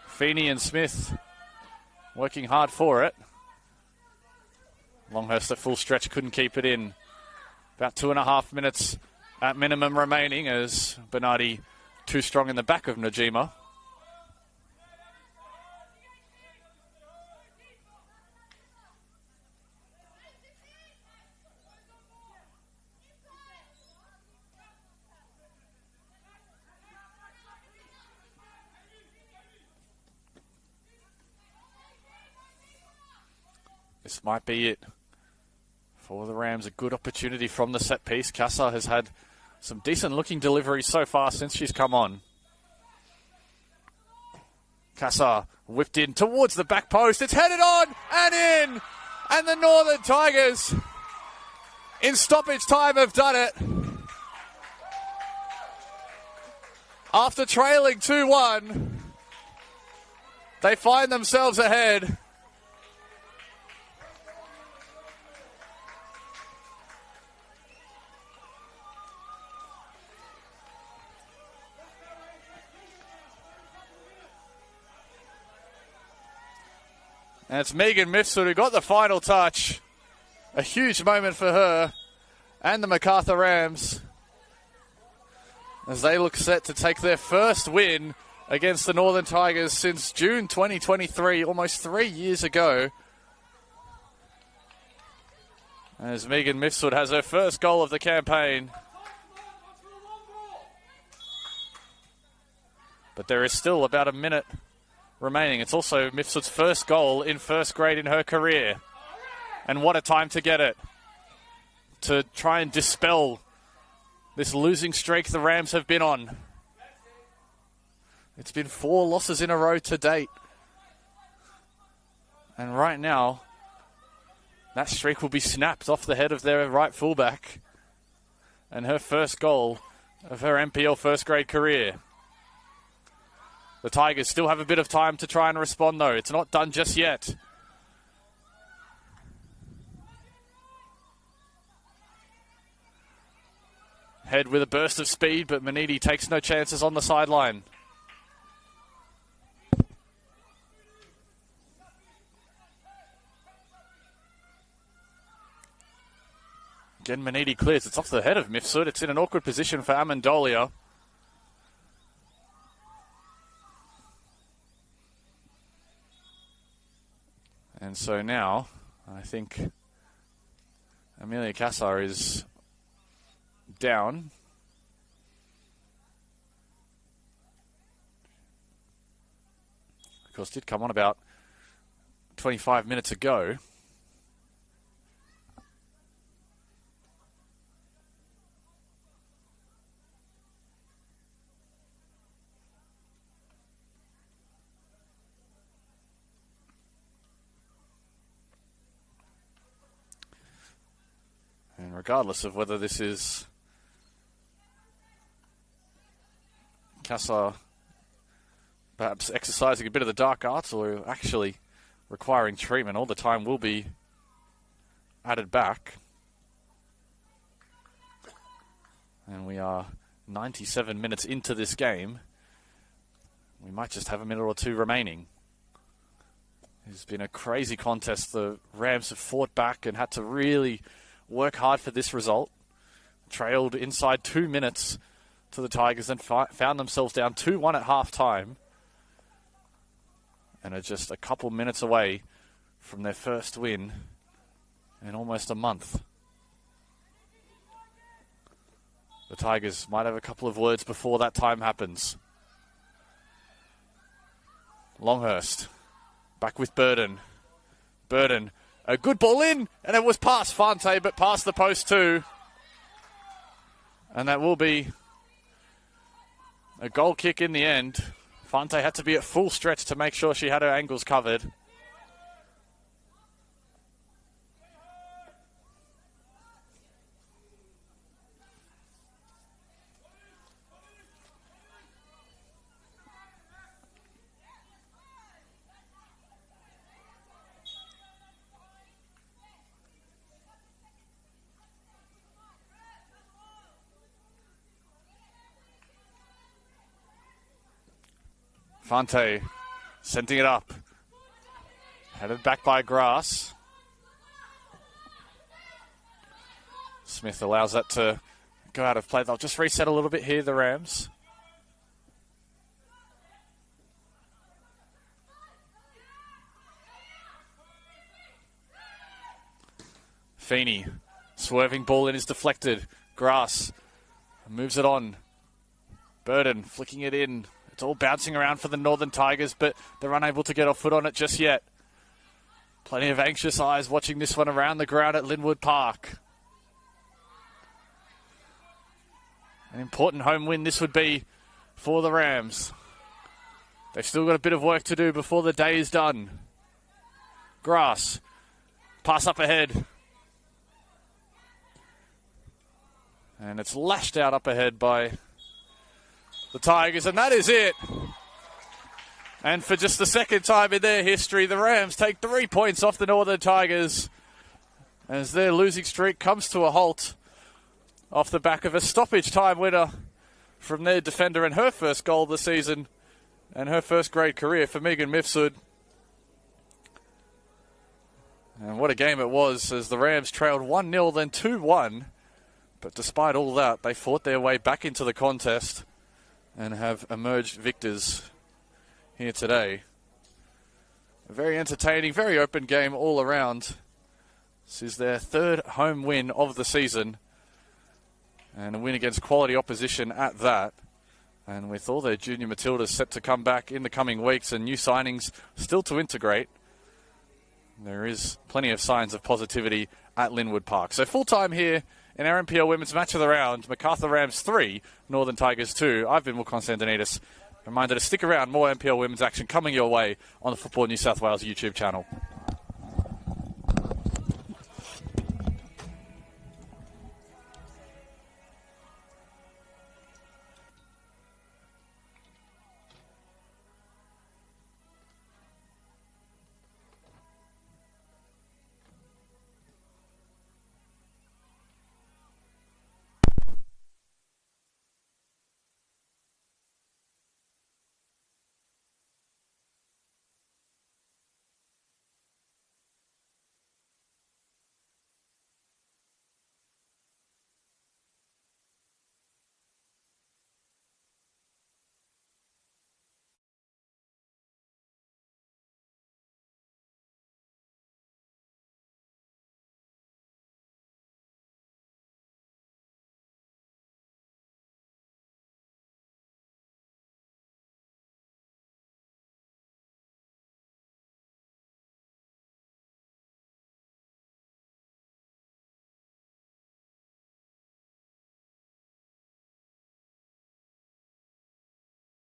Feeney and Smith working hard for it. Longhurst at full stretch, couldn't keep it in. About 2.5 minutes at minimum remaining as Bernardi too strong in the back of Najima. This might be it for the Rams. A good opportunity from the set piece. Kassar has had some decent looking deliveries so far since she's come on. Kassar whipped in towards the back post. It's headed on and in. And the Northern Tigers in stoppage time have done it. After trailing 2-1, they find themselves ahead. And it's Megan Mifsud who got the final touch. A huge moment for her and the Macarthur Rams as they look set to take their first win against the Northern Tigers since June 2023, almost 3 years ago. As Megan Mifsud has her first goal of the campaign. But there is still about a minute remaining. It's also Mifsud's first goal in first grade in her career. And what a time to get it. To try and dispel this losing streak the Rams have been on. It's been 4 losses in a row to date. And right now, that streak will be snapped off the head of their right fullback. And her first goal of her NPL first grade career. The Tigers still have a bit of time to try and respond though. It's not done just yet. Head with a burst of speed, but Manidi takes no chances on the sideline. Again, Manidi clears. It's off the head of Mifsud. It's in an awkward position for Amendolia. And so now, I think Amelia Cassar is down. Of course, did come on about 25 minutes ago. And regardless of whether this is Cassar perhaps exercising a bit of the dark arts or actually requiring treatment, all the time will be added back. And we are 97 minutes into this game. We might just have a minute or two remaining. It's been a crazy contest. The Rams have fought back and had to really work hard for this result. Trailed inside 2 minutes to the Tigers and found themselves down 2-1 at half-time. And are just a couple minutes away from their first win in almost a month. The Tigers might have a couple of words before that time happens. Longhurst back with Burden. Burden, a good ball in, and it was past Fante, but past the post too. And that will be a goal kick in the end. Fante had to be at full stretch to make sure she had her angles covered. Fante sending it up. Headed back by Grass. Smith allows that to go out of play. They'll just reset a little bit here, the Rams. Feeney, swerving ball in is deflected. Grass moves it on. Burden flicking it in. It's all bouncing around for the Northern Tigers, but they're unable to get off foot on it just yet. Plenty of anxious eyes watching this one around the ground at Linwood Park. An important home win this would be for the Rams. They've still got a bit of work to do before the day is done. Grass, pass up ahead. And it's lashed out up ahead by the Tigers, and that is it. And for just the second time in their history, the Rams take 3 points off the Northern Tigers as their losing streak comes to a halt off the back of a stoppage time winner from their defender and her first goal of the season and her first grade career for Megan Mifsud. And what a game it was as the Rams trailed 1-0, then 2-1. But despite all that, they fought their way back into the contest and have emerged victors here today. A very entertaining, very open game all around. This is their third home win of the season, and a win against quality opposition at that. And with all their junior Matildas set to come back in the coming weeks and new signings still to integrate, there is plenty of signs of positivity at Linwood Park. So full time here in our NPL Women's Match of the Round, Macarthur Rams 3, Northern Tigers 2. I've been Will Constantinides. Reminder to stick around, more NPL Women's action coming your way on the Football New South Wales YouTube channel.